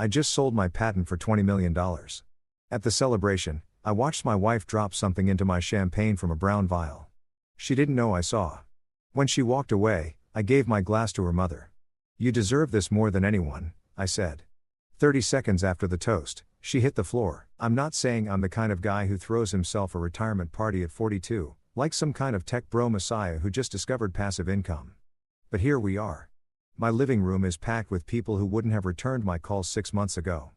I just sold my patent for $20 million. At the celebration, I watched my wife drop something into my champagne from a brown vial. She didn't know I saw. When she walked away, I gave my glass to her mother. "You deserve this more than anyone," I said. 30 seconds after the toast, she hit the floor. I'm not saying I'm the kind of guy who throws himself a retirement party at 42, like some kind of tech bro messiah who just discovered passive income. But here we are. My living room is packed with people who wouldn't have returned my calls 6 months ago.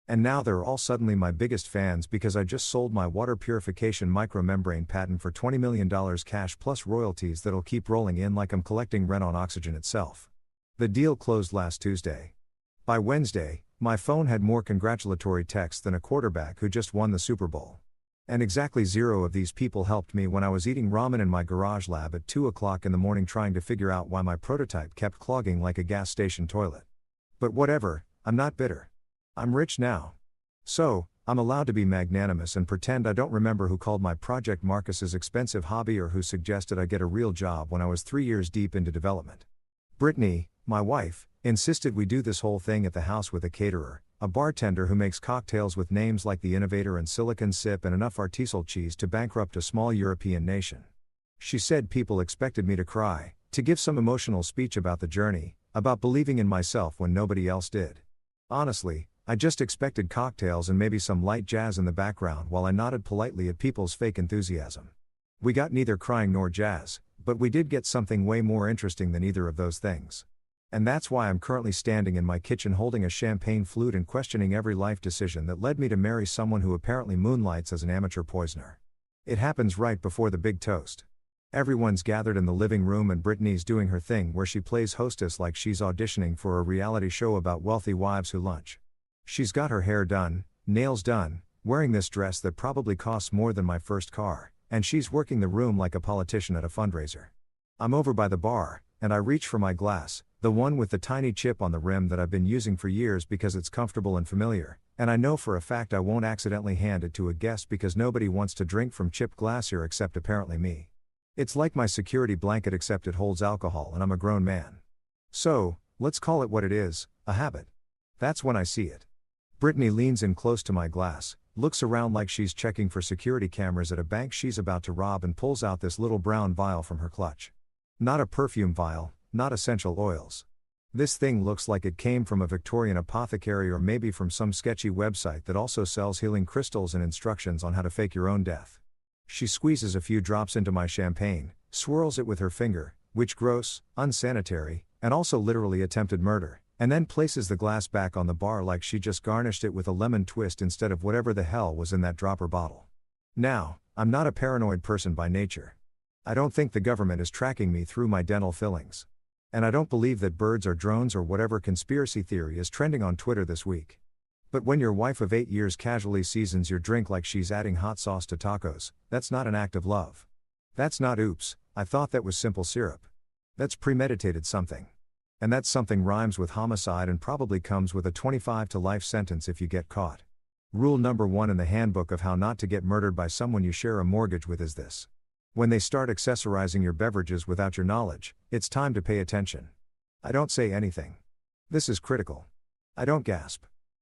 And now they're all suddenly my biggest fans because I just sold my water purification micromembrane patent for $20 million cash plus royalties that'll keep rolling in like I'm collecting rent on oxygen itself. The deal closed last Tuesday. By Wednesday, my phone had more congratulatory texts than a quarterback who just won the Super Bowl. And exactly 0 of these people helped me when I was eating ramen in my garage lab at 2 o'clock in the morning trying to figure out why my prototype kept clogging like a gas station toilet. But whatever, I'm not bitter. I'm rich now. So, I'm allowed to be magnanimous and pretend I don't remember who called my project Marcus's expensive hobby or who suggested I get a real job when I was 3 years deep into development. Brittany, my wife, insisted we do this whole thing at the house with a caterer, a bartender who makes cocktails with names like The Innovator and Silicon Sip and enough artisanal cheese to bankrupt a small European nation. She said people expected me to cry, to give some emotional speech about the journey, about believing in myself when nobody else did. Honestly, I just expected cocktails and maybe some light jazz in the background while I nodded politely at people's fake enthusiasm. We got neither crying nor jazz, but we did get something way more interesting than either of those things. And that's why I'm currently standing in my kitchen holding a champagne flute and questioning every life decision that led me to marry someone who apparently moonlights as an amateur poisoner. It happens right before the big toast. Everyone's gathered in the living room and Brittany's doing her thing where she plays hostess like she's auditioning for a reality show about wealthy wives who lunch. She's got her hair done, nails done, wearing this dress that probably costs more than my first car, and she's working the room like a politician at a fundraiser. I'm over by the bar, and I reach for my glass, the one with the tiny chip on the rim that I've been using for years because it's comfortable and familiar, and I know for a fact I won't accidentally hand it to a guest because nobody wants to drink from chipped glass here except apparently me. It's like my security blanket except it holds alcohol and I'm a grown man. So, let's call it what it is, a habit. That's when I see it. Brittany leans in close to my glass, looks around like she's checking for security cameras at a bank she's about to rob and pulls out this little brown vial from her clutch. Not a perfume vial, not essential oils. This thing looks like it came from a Victorian apothecary or maybe from some sketchy website that also sells healing crystals and instructions on how to fake your own death. She squeezes a few drops into my champagne, swirls it with her finger, which gross, unsanitary, and also literally attempted murder, and then places the glass back on the bar like she just garnished it with a lemon twist instead of whatever the hell was in that dropper bottle. Now, I'm not a paranoid person by nature. I don't think the government is tracking me through my dental fillings. And I don't believe that birds are drones or whatever conspiracy theory is trending on Twitter this week. But when your wife of 8 years casually seasons your drink like she's adding hot sauce to tacos, that's not an act of love. That's not oops, I thought that was simple syrup. That's premeditated something. And that something rhymes with homicide and probably comes with a 25 to life sentence if you get caught. Rule number 1 in the handbook of how not to get murdered by someone you share a mortgage with is this. When they start accessorizing your beverages without your knowledge, it's time to pay attention. I don't say anything. This is critical. I don't gasp.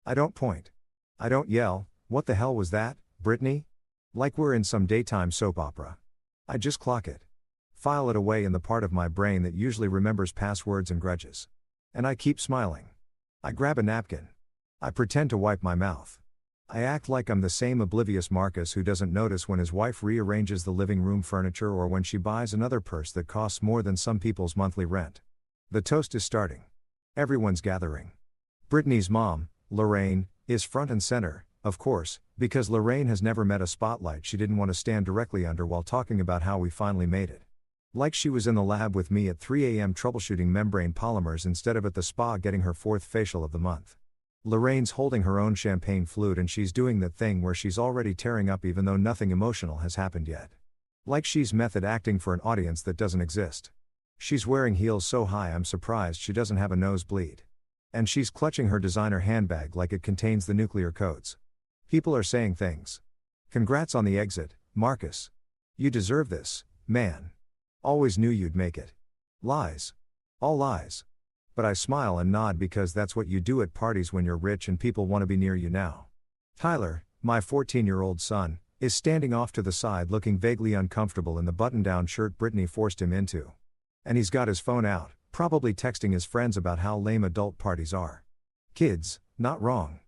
I don't point. I don't yell, "What the hell was that, Brittany?" Like we're in some daytime soap opera. I just clock it. File it away in the part of my brain that usually remembers passwords and grudges. And I keep smiling. I grab a napkin. I pretend to wipe my mouth. I act like I'm the same oblivious Marcus who doesn't notice when his wife rearranges the living room furniture or when she buys another purse that costs more than some people's monthly rent. The toast is starting. Everyone's gathering. Brittany's mom, Lorraine, is front and center, of course, because Lorraine has never met a spotlight she didn't want to stand directly under while talking about how we finally made it. Like she was in the lab with me at 3 a.m. troubleshooting membrane polymers instead of at the spa getting her 4th facial of the month. Lorraine's holding her own champagne flute and she's doing that thing where she's already tearing up even though nothing emotional has happened yet. Like she's method acting for an audience that doesn't exist. She's wearing heels so high I'm surprised she doesn't have a nosebleed. And she's clutching her designer handbag like it contains the nuclear codes. People are saying things. Congrats on the exit, Marcus. You deserve this, man. Always knew you'd make it. Lies. All lies. But I smile and nod because that's what you do at parties when you're rich and people want to be near you now. Tyler, my 14-year-old son, is standing off to the side looking vaguely uncomfortable in the button-down shirt Brittany forced him into. And he's got his phone out, probably texting his friends about how lame adult parties are. Kids, not wrong.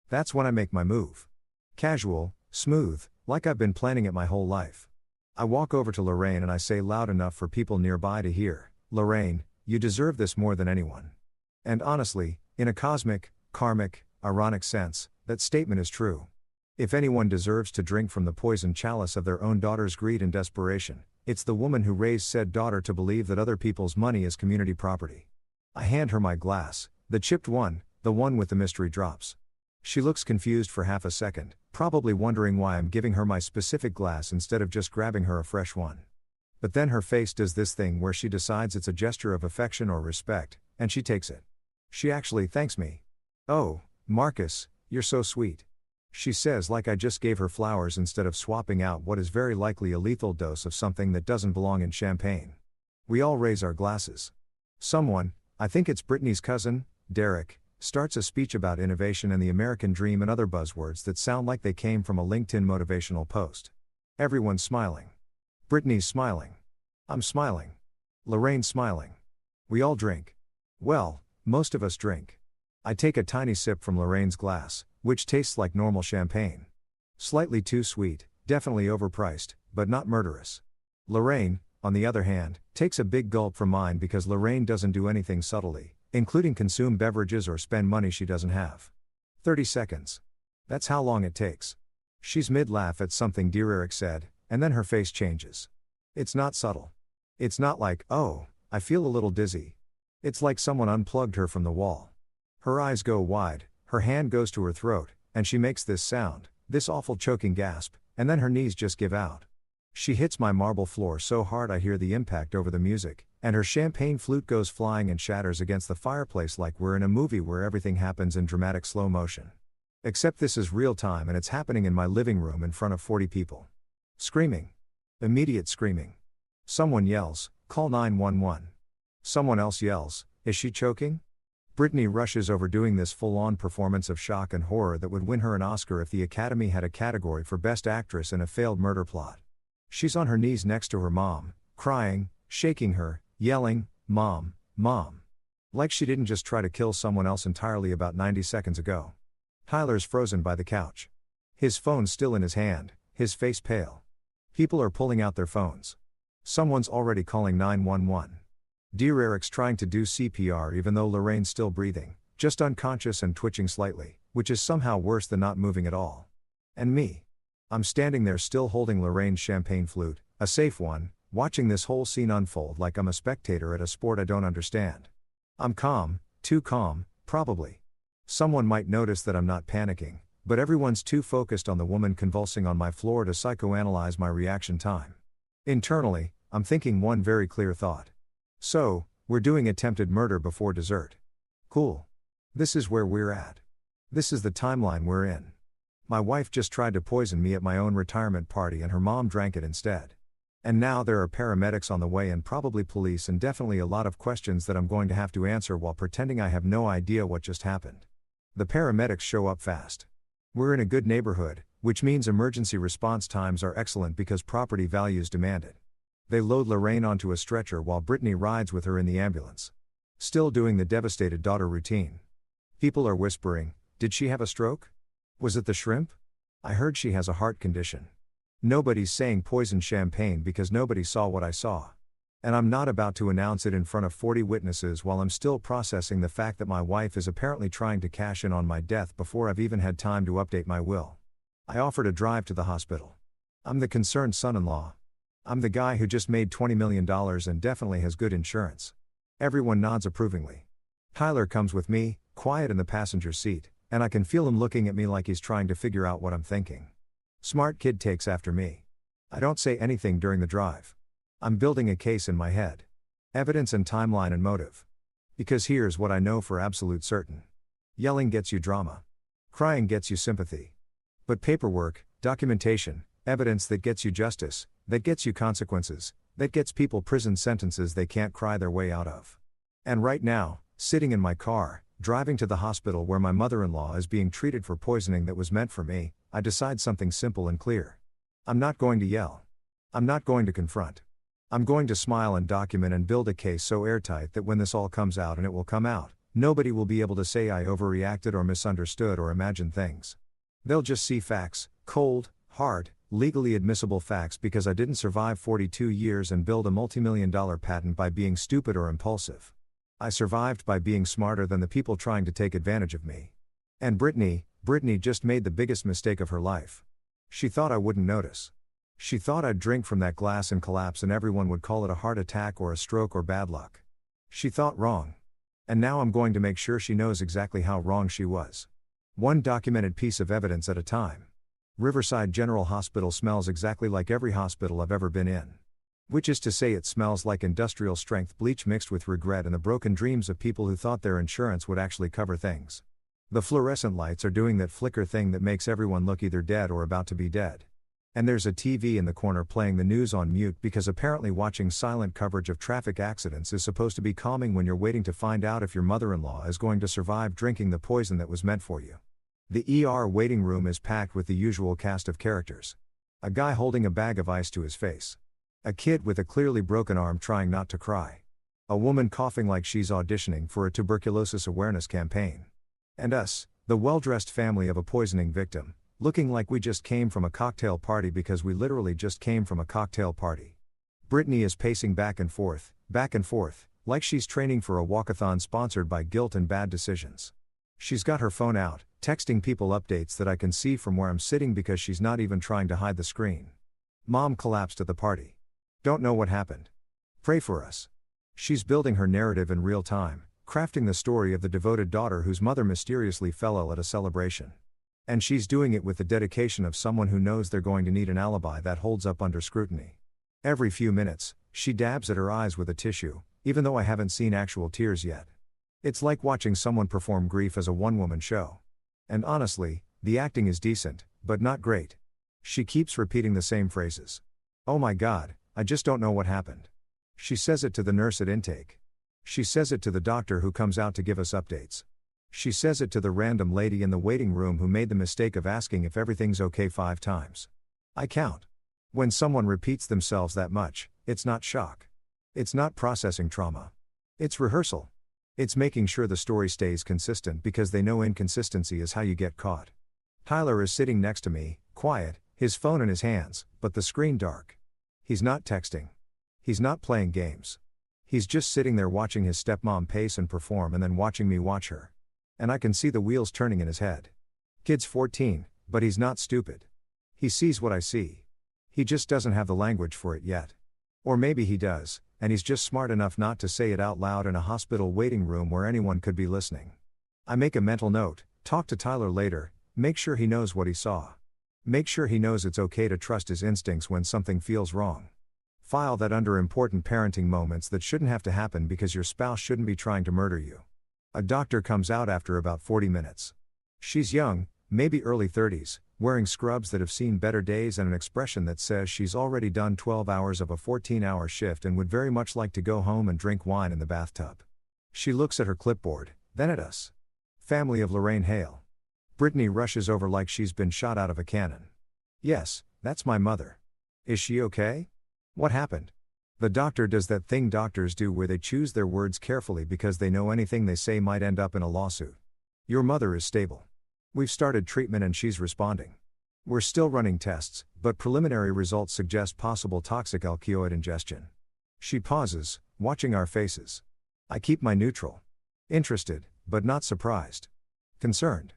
That's when I make my move. Casual, smooth, like I've been planning it my whole life. I walk over to Lorraine and I say loud enough for people nearby to hear, "Lorraine, you deserve this more than anyone." And honestly, in a cosmic, karmic, ironic sense, that statement is true. If anyone deserves to drink from the poisoned chalice of their own daughter's greed and desperation, it's the woman who raised said daughter to believe that other people's money is community property. I hand her my glass, the chipped one, the one with the mystery drops. She looks confused for half a second, probably wondering why I'm giving her my specific glass instead of just grabbing her a fresh one. But then her face does this thing where she decides it's a gesture of affection or respect, and she takes it. She actually thanks me. "Oh, Marcus, you're so sweet," she says, like I just gave her flowers instead of swapping out what is very likely a lethal dose of something that doesn't belong in champagne. We all raise our glasses. Someone, I think it's Brittany's cousin, Derek, starts a speech about innovation and the American dream and other buzzwords that sound like they came from a LinkedIn motivational post. Everyone's smiling. Brittany's smiling. I'm smiling. Lorraine's smiling. We all drink. Well, most of us drink. I take a tiny sip from Lorraine's glass, which tastes like normal champagne. Slightly too sweet, definitely overpriced, but not murderous. Lorraine, on the other hand, takes a big gulp from mine because Lorraine doesn't do anything subtly, including consume beverages or spend money she doesn't have. 30 seconds. That's how long it takes. She's mid-laugh at something dear Eric said, and then her face changes. It's not subtle. It's not like, "Oh, I feel a little dizzy." It's like someone unplugged her from the wall. Her eyes go wide, her hand goes to her throat, and she makes this sound, this awful choking gasp, and then her knees just give out. She hits my marble floor so hard I hear the impact over the music, and her champagne flute goes flying and shatters against the fireplace like we're in a movie where everything happens in dramatic slow motion. Except this is real time and it's happening in my living room in front of 40 people. Screaming. Immediate screaming. Someone yells, "Call 911." Someone else yells, "Is she choking?" Brittany rushes over doing this full-on performance of shock and horror that would win her an Oscar if the Academy had a category for Best Actress in a failed murder plot. She's on her knees next to her mom, crying, shaking her, yelling, "Mom, Mom." Like she didn't just try to kill someone else entirely about 90 seconds ago. Tyler's frozen by the couch. His phone still in his hand, his face pale. People are pulling out their phones. Someone's already calling 911. Dear Eric's trying to do CPR even though Lorraine's still breathing, just unconscious and twitching slightly, which is somehow worse than not moving at all. And me. I'm standing there still holding Lorraine's champagne flute, a safe one, watching this whole scene unfold like I'm a spectator at a sport I don't understand. I'm calm, too calm, probably. Someone might notice that I'm not panicking, but everyone's too focused on the woman convulsing on my floor to psychoanalyze my reaction time. Internally, I'm thinking one very clear thought. So, we're doing attempted murder before dessert. Cool. This is where we're at. This is the timeline we're in. My wife just tried to poison me at my own retirement party and her mom drank it instead. And now there are paramedics on the way and probably police and definitely a lot of questions that I'm going to have to answer while pretending I have no idea what just happened. The paramedics show up fast. We're in a good neighborhood, which means emergency response times are excellent because property values demand it. They load Lorraine onto a stretcher while Brittany rides with her in the ambulance. Still doing the devastated daughter routine. People are whispering, "Did she have a stroke? Was it the shrimp? I heard she has a heart condition." Nobody's saying poison champagne because nobody saw what I saw. And I'm not about to announce it in front of 40 witnesses while I'm still processing the fact that my wife is apparently trying to cash in on my death before I've even had time to update my will. I offer to drive to the hospital. I'm the concerned son-in-law. I'm the guy who just made $20 million and definitely has good insurance. Everyone nods approvingly. Tyler comes with me, quiet in the passenger seat, and I can feel him looking at me like he's trying to figure out what I'm thinking. Smart kid takes after me. I don't say anything during the drive. I'm building a case in my head. Evidence and timeline and motive. Because here's what I know for absolute certain. Yelling gets you drama. Crying gets you sympathy. But paperwork, documentation, evidence that gets you justice, that gets you consequences, that gets people prison sentences they can't cry their way out of. And right now, Sitting in my car, driving to the hospital where my mother-in-law is being treated for poisoning that was meant for me, I decide something simple and clear. I'm not going to yell. I'm not going to confront. I'm going to smile and document and build a case so airtight that when this all comes out, and it will come out, nobody will be able to say I overreacted or misunderstood or imagined things. They'll just see facts, cold, hard, legally admissible facts, because I didn't survive 42 years and build a multi-million-dollar patent by being stupid or impulsive. I survived by being smarter than the people trying to take advantage of me. And Brittany just made the biggest mistake of her life. She thought I wouldn't notice. She thought I'd drink from that glass and collapse and everyone would call it a heart attack or a stroke or bad luck. She thought wrong. And now I'm going to make sure she knows exactly how wrong she was. One documented piece of evidence at a time. Riverside General Hospital smells exactly like every hospital I've ever been in. Which is to say, it smells like industrial strength bleach mixed with regret and the broken dreams of people who thought their insurance would actually cover things. The fluorescent lights are doing that flicker thing that makes everyone look either dead or about to be dead. And there's a TV in the corner playing the news on mute because apparently watching silent coverage of traffic accidents is supposed to be calming when you're waiting to find out if your mother-in-law is going to survive drinking the poison that was meant for you. The ER waiting room is packed with the usual cast of characters. A guy holding a bag of ice to his face. A kid with a clearly broken arm trying not to cry. A woman coughing like she's auditioning for a tuberculosis awareness campaign. And us, the well-dressed family of a poisoning victim, looking like we just came from a cocktail party because we literally just came from a cocktail party. Brittany is pacing back and forth, like she's training for a walkathon sponsored by guilt and bad decisions. She's got her phone out, texting people updates that I can see from where I'm sitting because she's not even trying to hide the screen. Mom collapsed at the party. Don't know what happened. Pray for us. She's building her narrative in real time, crafting the story of the devoted daughter whose mother mysteriously fell ill at a celebration. And she's doing it with the dedication of someone who knows they're going to need an alibi that holds up under scrutiny. Every few minutes, she dabs at her eyes with a tissue, even though I haven't seen actual tears yet. It's like watching someone perform grief as a one-woman show. And honestly, the acting is decent, but not great. She keeps repeating the same phrases. Oh my God, I just don't know what happened. She says it to the nurse at intake. She says it to the doctor who comes out to give us updates. She says it to the random lady in the waiting room who made the mistake of asking if everything's okay 5 times. I count. When someone repeats themselves that much, it's not shock. It's not processing trauma. It's rehearsal. It's making sure the story stays consistent because they know inconsistency is how you get caught. Tyler is sitting next to me, quiet, his phone in his hands, but the screen dark. He's not texting. He's not playing games. He's just sitting there watching his stepmom pace and perform and then watching me watch her. And I can see the wheels turning in his head. Kid's 14, but he's not stupid. He sees what I see. He just doesn't have the language for it yet. Or maybe he does, and he's just smart enough not to say it out loud in a hospital waiting room where anyone could be listening. I make a mental note, talk to Tyler later, make sure he knows what he saw. Make sure he knows it's okay to trust his instincts when something feels wrong. File that under important parenting moments that shouldn't have to happen because your spouse shouldn't be trying to murder you. A doctor comes out after about 40 minutes. She's young, maybe early 30s, wearing scrubs that have seen better days and an expression that says she's already done 12 hours of a 14-hour shift and would very much like to go home and drink wine in the bathtub. She looks at her clipboard, then at us. Family of Lorraine Hale. Brittany rushes over like she's been shot out of a cannon. Yes, that's my mother. Is she okay? What happened? The doctor does that thing doctors do where they choose their words carefully because they know anything they say might end up in a lawsuit. Your mother is stable. We've started treatment and she's responding. We're still running tests, but preliminary results suggest possible toxic alkaloid ingestion. She pauses, watching our faces. I keep my neutral. Interested, but not surprised. Concerned.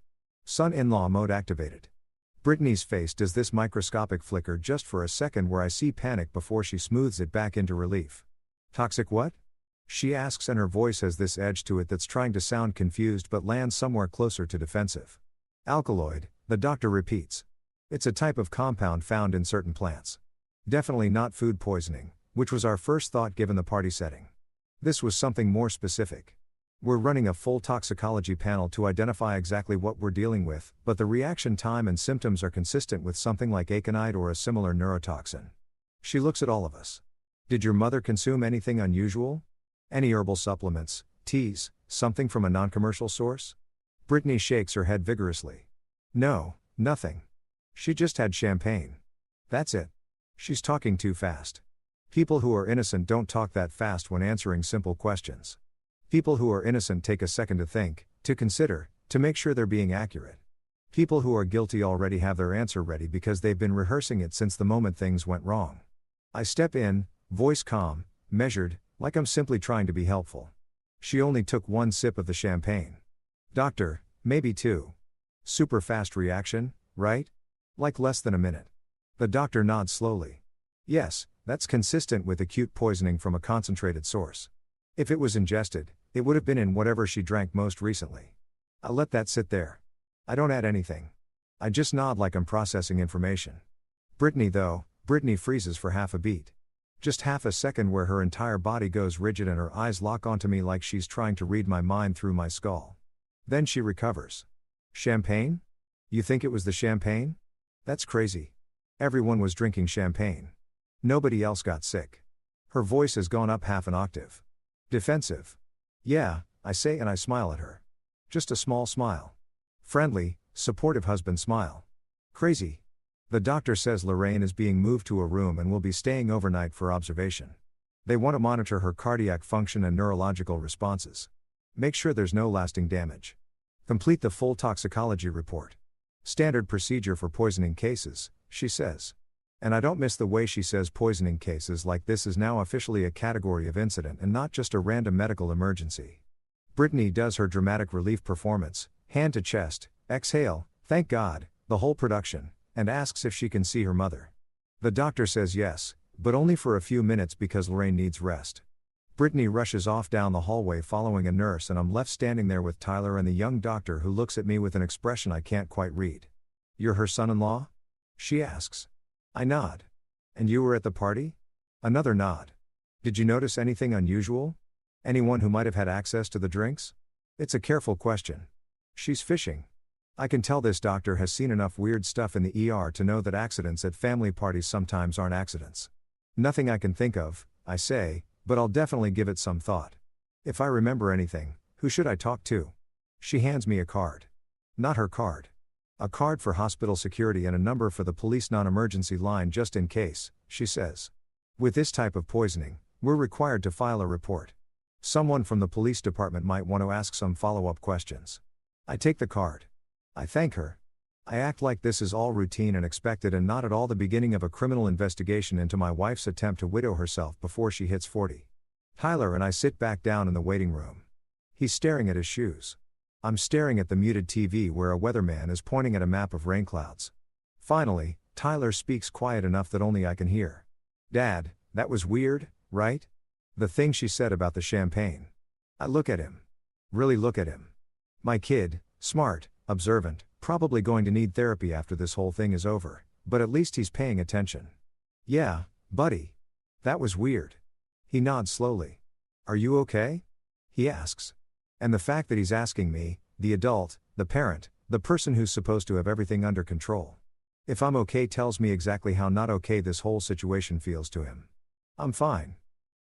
Son-in-law mode activated. Brittany's face does this microscopic flicker just for a second where I see panic before she smooths it back into relief. Toxic what? She asks, and her voice has this edge to it that's trying to sound confused but lands somewhere closer to defensive. Alkaloid, the doctor repeats. It's a type of compound found in certain plants. Definitely not food poisoning, which was our first thought given the party setting. This was something more specific. We're running a full toxicology panel to identify exactly what we're dealing with, but the reaction time and symptoms are consistent with something like aconite or a similar neurotoxin. She looks at all of us. Did your mother consume anything unusual? Any herbal supplements, Tease, something from a non-commercial source? Brittany shakes her head vigorously. No, nothing. She just had champagne. That's it. She's talking too fast. People who are innocent don't talk that fast when answering simple questions. People who are innocent take a second to think, to consider, to make sure they're being accurate. People who are guilty already have their answer ready because they've been rehearsing it since the moment things went wrong. I step in, voice calm, measured, like I'm simply trying to be helpful. She only took one sip of the champagne. Doctor, maybe two. Super fast reaction, right? Like less than a minute. The doctor nods slowly. Yes, that's consistent with acute poisoning from a concentrated source. If it was ingested, it would have been in whatever she drank most recently. I let that sit there. I don't add anything. I just nod like I'm processing information. Brittany freezes for half a beat. Just half a second where her entire body goes rigid and her eyes lock onto me like she's trying to read my mind through my skull. Then she recovers. Champagne? You think it was the champagne? That's crazy. Everyone was drinking champagne. Nobody else got sick. Her voice has gone up half an octave. Defensive. Yeah, I say and I smile at her. Just a small smile. Friendly, supportive husband smile. Crazy. The doctor says Lorraine is being moved to a room and will be staying overnight for observation. They want to monitor her cardiac function and neurological responses. Make sure there's no lasting damage. Complete the full toxicology report. Standard procedure for poisoning cases, she says. And I don't miss the way she says poisoning cases like this is now officially a category of incident and not just a random medical emergency. Brittany does her dramatic relief performance, hand to chest, exhale, thank God, the whole production, and asks if she can see her mother. The doctor says yes, but only for a few minutes because Lorraine needs rest. Brittany rushes off down the hallway following a nurse and I'm left standing there with Tyler and the young doctor who looks at me with an expression I can't quite read. You're her son-in-law? She asks. I nod. And you were at the party? Another nod. Did you notice anything unusual? Anyone who might have had access to the drinks? It's a careful question. She's fishing. I can tell this doctor has seen enough weird stuff in the ER to know that accidents at family parties sometimes aren't accidents. Nothing I can think of, I say, but I'll definitely give it some thought. If I remember anything, who should I talk to? She hands me a card. Not her card. A card for hospital security and a number for the police non-emergency line just in case, she says. With this type of poisoning, we're required to file a report. Someone from the police department might want to ask some follow-up questions. I take the card. I thank her. I act like this is all routine and expected and not at all the beginning of a criminal investigation into my wife's attempt to widow herself before she hits 40. Tyler and I sit back down in the waiting room. He's staring at his shoes. I'm staring at the muted TV where a weatherman is pointing at a map of rain clouds. Finally, Tyler speaks quiet enough that only I can hear. Dad, that was weird, right? The thing she said about the champagne. I look at him. Really look at him. My kid, smart, observant, probably going to need therapy after this whole thing is over, but at least he's paying attention. Yeah, buddy. That was weird. He nods slowly. Are you okay? He asks. And the fact that he's asking me, the adult, the parent, the person who's supposed to have everything under control. If I'm okay tells me exactly how not okay this whole situation feels to him. I'm fine.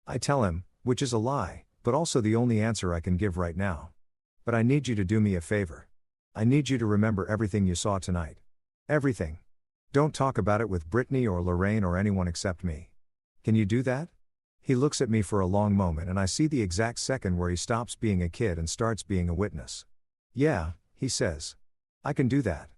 I tell him, which is a lie, but also the only answer I can give right now. But I need you to do me a favor. I need you to remember everything you saw tonight. Everything. Don't talk about it with Brittany or Lorraine or anyone except me. Can you do that? He looks at me for a long moment and I see the exact second where he stops being a kid and starts being a witness. Yeah, he says. I can do that.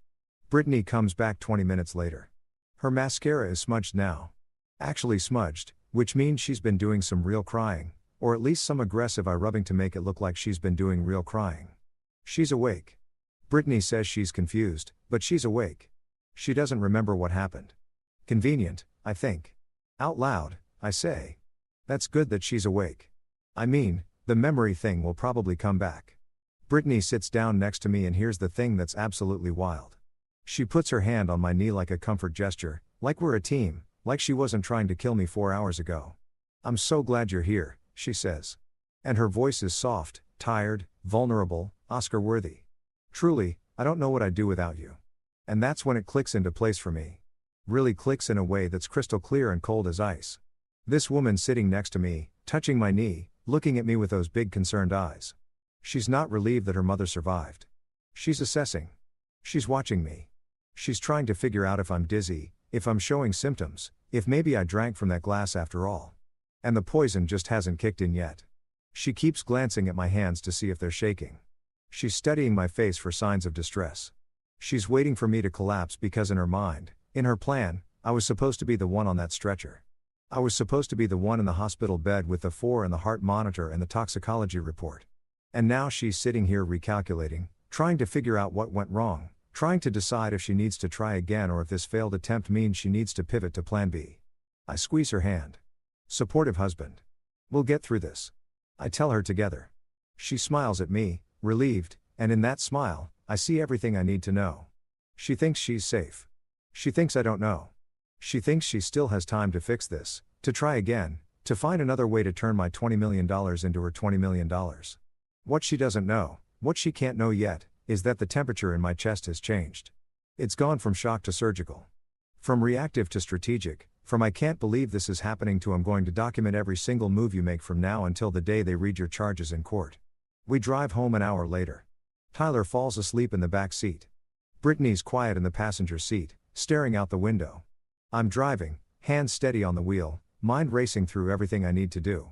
Brittany comes back 20 minutes later. Her mascara is smudged now. Actually smudged, which means she's been doing some real crying, or at least some aggressive eye rubbing to make it look like she's been doing real crying. She's awake. Brittany says she's confused, but she's awake. She doesn't remember what happened. Convenient, I think. Out loud, I say. That's good that she's awake. I mean, the memory thing will probably come back. Brittany sits down next to me and here's the thing that's absolutely wild. She puts her hand on my knee like a comfort gesture, like we're a team, like she wasn't trying to kill me 4 hours ago. I'm so glad you're here, she says. And her voice is soft, tired, vulnerable, Oscar-worthy. Truly, I don't know what I'd do without you. And that's when it clicks into place for me. Really clicks in a way that's crystal clear and cold as ice. This woman sitting next to me, touching my knee, looking at me with those big concerned eyes. She's not relieved that her mother survived. She's assessing. She's watching me. She's trying to figure out if I'm dizzy, if I'm showing symptoms, if maybe I drank from that glass after all. And the poison just hasn't kicked in yet. She keeps glancing at my hands to see if they're shaking. She's studying my face for signs of distress. She's waiting for me to collapse because in her mind, in her plan, I was supposed to be the one on that stretcher. I was supposed to be the one in the hospital bed with the 4 and the heart monitor and the toxicology report. And now she's sitting here recalculating, trying to figure out what went wrong, trying to decide if she needs to try again or if this failed attempt means she needs to pivot to plan B. I squeeze her hand. Supportive husband. We'll get through this. I tell her together. She smiles at me, relieved, and in that smile, I see everything I need to know. She thinks she's safe. She thinks I don't know. She thinks she still has time to fix this, to try again, to find another way to turn my $20 million into her $20 million. What she doesn't know, what she can't know yet, is that the temperature in my chest has changed. It's gone from shock to surgical. From reactive to strategic, from I can't believe this is happening to I'm going to document every single move you make from now until the day they read your charges in court. We drive home an hour later. Tyler falls asleep in the back seat. Brittany's quiet in the passenger seat, staring out the window. I'm driving, hands steady on the wheel, mind racing through everything I need to do.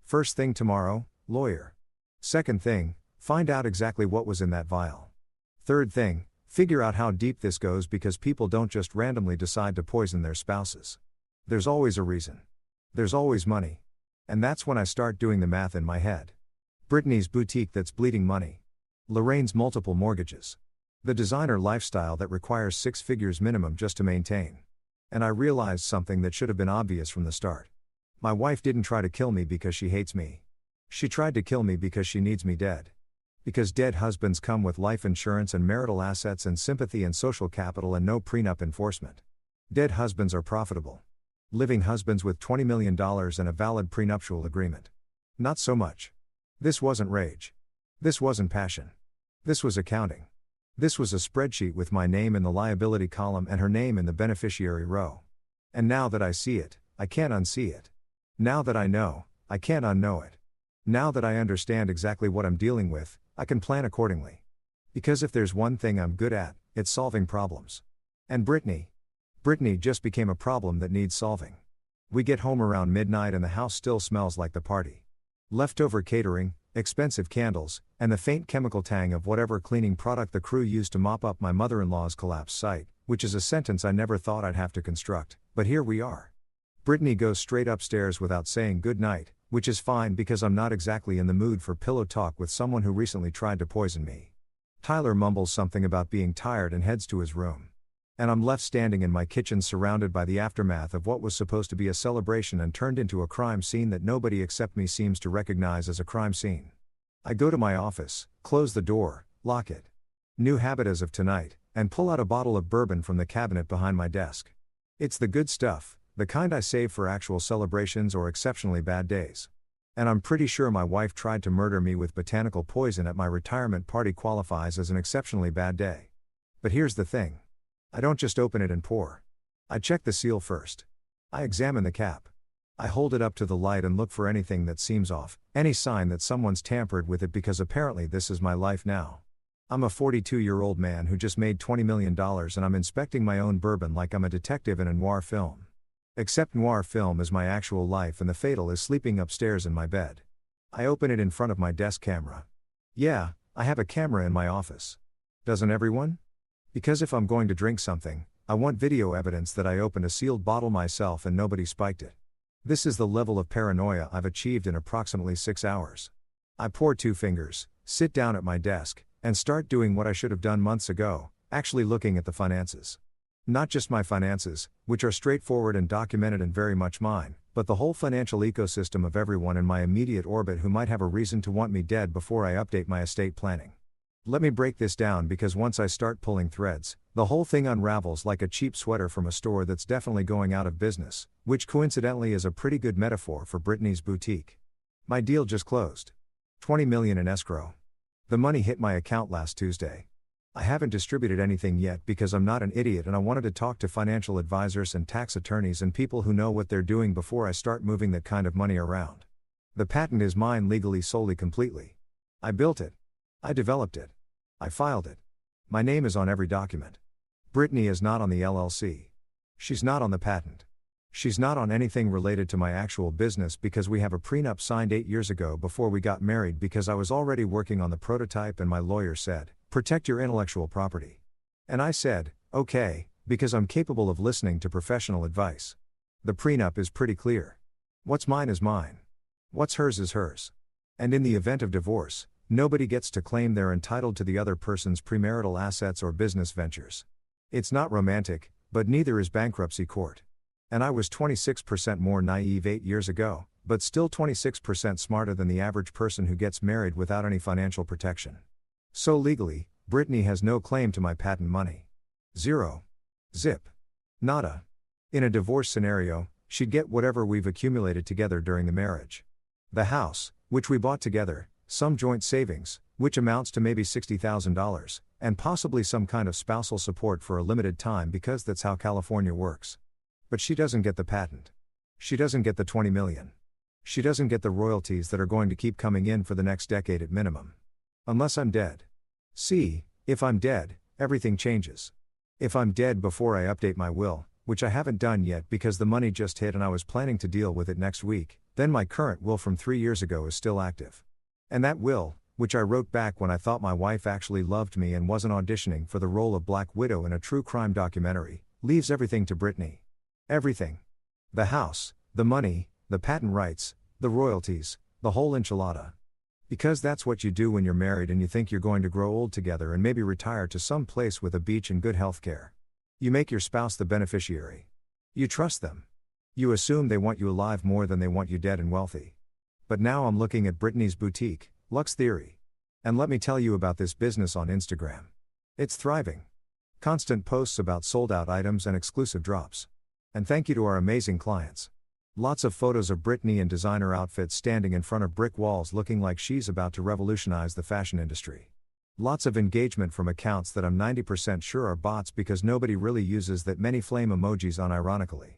First thing tomorrow, lawyer. Second thing, find out exactly what was in that vial. Third thing, figure out how deep this goes because people don't just randomly decide to poison their spouses. There's always a reason. There's always money. And that's when I start doing the math in my head. Brittany's boutique that's bleeding money. Lorraine's multiple mortgages. The designer lifestyle that requires 6 figures minimum just to maintain. And I realized something that should have been obvious from the start. My wife didn't try to kill me because she hates me. She tried to kill me because she needs me dead. Because dead husbands come with life insurance and marital assets and sympathy and social capital and no prenup enforcement. Dead husbands are profitable. Living husbands with $20 million and a valid prenuptial agreement. Not so much. This wasn't rage. This wasn't passion. This was accounting. This was a spreadsheet with my name in the liability column and her name in the beneficiary row. And now that I see it, I can't unsee it. Now that I know, I can't unknow it. Now that I understand exactly what I'm dealing with, I can plan accordingly. Because if there's one thing I'm good at, it's solving problems. And Brittany just became a problem that needs solving. We get home around midnight and the house still smells like the party. Leftover catering, expensive candles, and the faint chemical tang of whatever cleaning product the crew used to mop up my mother-in-law's collapsed site, which is a sentence I never thought I'd have to construct, but here we are. Brittany goes straight upstairs without saying good night, which is fine because I'm not exactly in the mood for pillow talk with someone who recently tried to poison me. Tyler mumbles something about being tired and heads to his room. And I'm left standing in my kitchen surrounded by the aftermath of what was supposed to be a celebration and turned into a crime scene that nobody except me seems to recognize as a crime scene. I go to my office, close the door, lock it. New habit as of tonight, and pull out a bottle of bourbon from the cabinet behind my desk. It's the good stuff, the kind I save for actual celebrations or exceptionally bad days. And I'm pretty sure my wife tried to murder me with botanical poison at my retirement party qualifies as an exceptionally bad day. But here's the thing. I don't just open it and pour. I check the seal first. I examine the cap. I hold it up to the light and look for anything that seems off, any sign that someone's tampered with it because apparently this is my life now. I'm a 42-year-old man who just made $20 million and I'm inspecting my own bourbon like I'm a detective in a noir film. Except noir film is my actual life and the fatal is sleeping upstairs in my bed. I open it in front of my desk camera. Yeah, I have a camera in my office. Doesn't everyone? Because if I'm going to drink something, I want video evidence that I opened a sealed bottle myself and nobody spiked it. This is the level of paranoia I've achieved in approximately 6 hours. I pour 2 fingers, sit down at my desk, and start doing what I should have done months ago, actually looking at the finances. Not just my finances, which are straightforward and documented and very much mine, but the whole financial ecosystem of everyone in my immediate orbit who might have a reason to want me dead before I update my estate planning. Let me break this down because once I start pulling threads, the whole thing unravels like a cheap sweater from a store that's definitely going out of business, which coincidentally is a pretty good metaphor for Brittany's boutique. My deal just closed. $20 million in escrow. The money hit my account last Tuesday. I haven't distributed anything yet because I'm not an idiot and I wanted to talk to financial advisors and tax attorneys and people who know what they're doing before I start moving that kind of money around. The patent is mine legally solely completely. I built it. I developed it. I filed it. My name is on every document. Brittany is not on the LLC. She's not on the patent. She's not on anything related to my actual business because we have a prenup signed 8 years ago before we got married because I was already working on the prototype and my lawyer said, protect your intellectual property. And I said, okay, because I'm capable of listening to professional advice. The prenup is pretty clear. What's mine is mine. What's hers is hers. And in the event of divorce, nobody gets to claim they're entitled to the other person's premarital assets or business ventures. It's not romantic, but neither is bankruptcy court. And I was 26% more naive 8 years ago, but still 26% smarter than the average person who gets married without any financial protection. So legally, Brittany has no claim to my patent money. Zero. Zip. Nada. In a divorce scenario, she'd get whatever we've accumulated together during the marriage. The house, which we bought together, some joint savings, which amounts to maybe $60,000, and possibly some kind of spousal support for a limited time because that's how California works. But she doesn't get the patent. She doesn't get the 20 million. She doesn't get the royalties that are going to keep coming in for the next decade at minimum. Unless I'm dead. See, if I'm dead, everything changes. If I'm dead before I update my will, which I haven't done yet because the money just hit and I was planning to deal with it next week, then my current will from 3 years ago is still active. And that will, which I wrote back when I thought my wife actually loved me and wasn't auditioning for the role of Black Widow in a true crime documentary, leaves everything to Brittany. Everything. The house, the money, the patent rights, the royalties, the whole enchilada. Because that's what you do when you're married and you think you're going to grow old together and maybe retire to some place with a beach and good health care. You make your spouse the beneficiary. You trust them. You assume they want you alive more than they want you dead and wealthy. But now I'm looking at Brittany's boutique, Lux Theory. And let me tell you about this business on Instagram. It's thriving. Constant posts about sold out items and exclusive drops. And thank you to our amazing clients. Lots of photos of Brittany in designer outfits standing in front of brick walls looking like she's about to revolutionize the fashion industry. Lots of engagement from accounts that I'm 90% sure are bots because nobody really uses that many flame emojis unironically.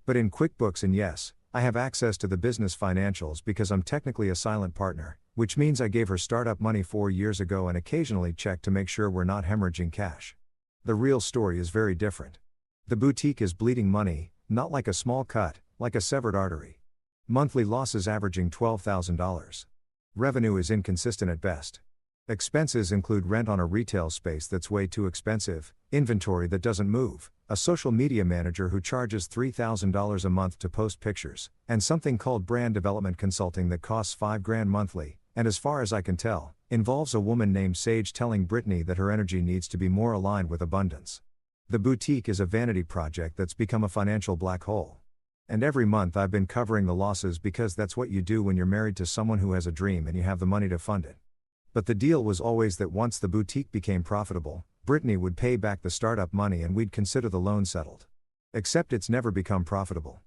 But in QuickBooks and yes, I have access to the business financials because I'm technically a silent partner, which means I gave her startup money 4 years ago and occasionally check to make sure we're not hemorrhaging cash. The real story is very different. The boutique is bleeding money, not like a small cut, like a severed artery. Monthly losses averaging $12,000. Revenue is inconsistent at best. Expenses include rent on a retail space that's way too expensive, inventory that doesn't move, a social media manager who charges $3,000 a month to post pictures, and something called brand development consulting that costs $5,000 monthly, and as far as I can tell, involves a woman named Sage telling Brittany that her energy needs to be more aligned with abundance. The boutique is a vanity project that's become a financial black hole. And every month I've been covering the losses because that's what you do when you're married to someone who has a dream and you have the money to fund it. But the deal was always that once the boutique became profitable, Brittany would pay back the startup money and we'd consider the loan settled. Except it's never become profitable.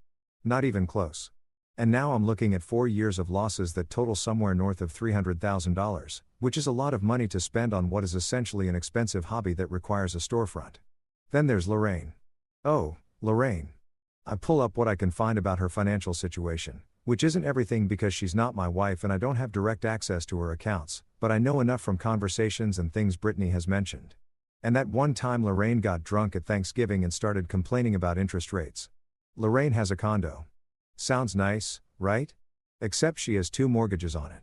Not even close. And now I'm looking at 4 years of losses that total somewhere north of $300,000, which is a lot of money to spend on what is essentially an expensive hobby that requires a storefront. Then there's Lorraine. Oh, Lorraine. I pull up what I can find about her financial situation, which isn't everything because she's not my wife and I don't have direct access to her accounts, but I know enough from conversations and things Brittany has mentioned. And that one time Lorraine got drunk at Thanksgiving and started complaining about interest rates. Lorraine has a condo. Sounds nice, right? Except she has 2 mortgages on it.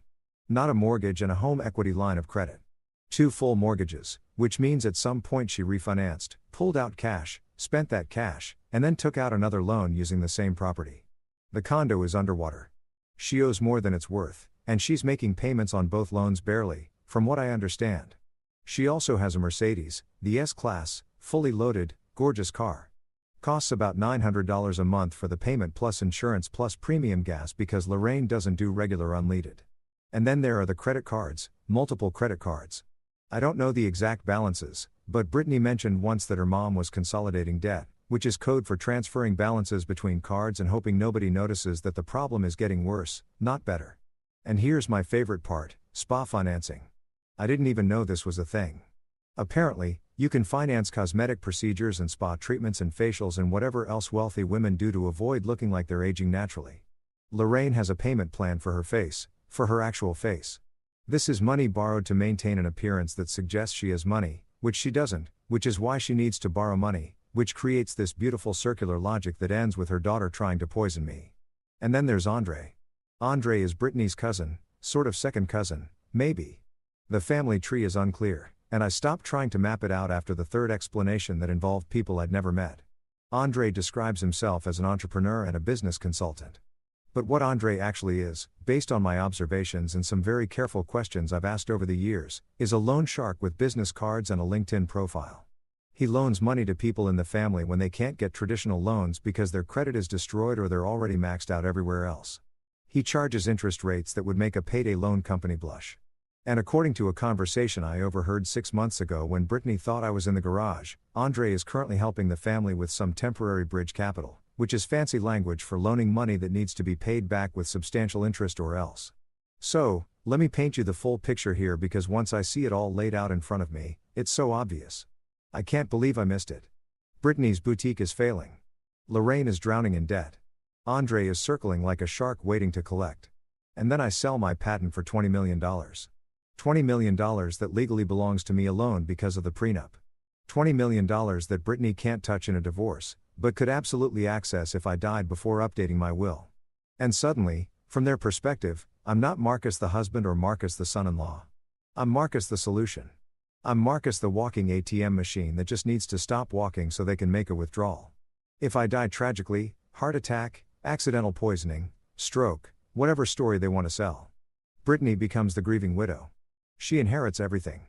Not a mortgage and a home equity line of credit. 2 full mortgages, which means at some point she refinanced, pulled out cash, spent that cash, and then took out another loan using the same property. The condo is underwater. She owes more than it's worth, and she's making payments on both loans barely, from what I understand. She also has a Mercedes, the S-Class, fully loaded, gorgeous car. Costs about $900 a month for the payment plus insurance plus premium gas because Lorraine doesn't do regular unleaded. And then there are the credit cards, multiple credit cards. I don't know the exact balances, but Brittany mentioned once that her mom was consolidating debt, which is code for transferring balances between cards and hoping nobody notices that the problem is getting worse, not better. And here's my favorite part, spa financing. I didn't even know this was a thing. Apparently, you can finance cosmetic procedures and spa treatments and facials and whatever else wealthy women do to avoid looking like they're aging naturally. Lorraine has a payment plan for her face, for her actual face. This is money borrowed to maintain an appearance that suggests she has money, which she doesn't, which is why she needs to borrow money, which creates this beautiful circular logic that ends with her daughter trying to poison me. And then there's Andre. Andre is Brittany's cousin, sort of second cousin, maybe. The family tree is unclear, and I stopped trying to map it out after the third explanation that involved people I'd never met. Andre describes himself as an entrepreneur and a business consultant. But what Andre actually is, based on my observations and some very careful questions I've asked over the years, is a loan shark with business cards and a LinkedIn profile. He loans money to people in the family when they can't get traditional loans because their credit is destroyed or they're already maxed out everywhere else. He charges interest rates that would make a payday loan company blush. And according to a conversation I overheard 6 months ago when Brittany thought I was in the garage, Andre is currently helping the family with some temporary bridge capital, which is fancy language for loaning money that needs to be paid back with substantial interest or else. So, let me paint you the full picture here because once I see it all laid out in front of me, it's so obvious. I can't believe I missed it. Brittany's boutique is failing. Lorraine is drowning in debt. Andre is circling like a shark waiting to collect. And then I sell my patent for $20 million. $20 million that legally belongs to me alone because of the prenup. $20 million that Brittany can't touch in a divorce, but could absolutely access if I died before updating my will. And suddenly, from their perspective, I'm not Marcus the husband or Marcus the son-in-law. I'm Marcus the solution. I'm Marcus the walking ATM machine that just needs to stop walking so they can make a withdrawal. If I die tragically, heart attack, accidental poisoning, stroke, whatever story they want to sell, Brittany becomes the grieving widow. She inherits everything.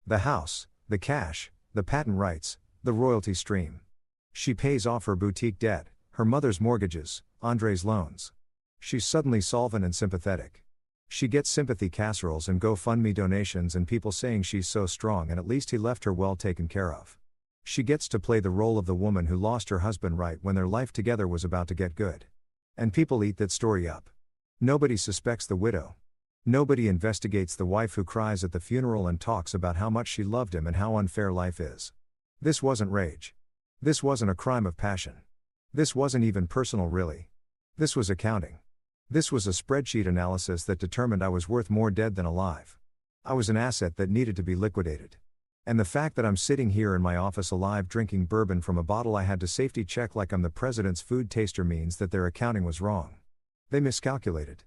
The house, the cash, the patent rights, the royalty stream. She pays off her boutique debt, her mother's mortgages, Andre's loans. She's suddenly solvent and sympathetic. She gets sympathy casseroles and GoFundMe donations and people saying she's so strong and at least he left her well taken care of. She gets to play the role of the woman who lost her husband right when their life together was about to get good. And people eat that story up. Nobody suspects the widow. Nobody investigates the wife who cries at the funeral and talks about how much she loved him and how unfair life is. This wasn't rage. This wasn't a crime of passion. This wasn't even personal really. This was accounting. This was a spreadsheet analysis that determined I was worth more dead than alive. I was an asset that needed to be liquidated. And the fact that I'm sitting here in my office alive drinking bourbon from a bottle I had to safety check like I'm the president's food taster means that their accounting was wrong. They miscalculated.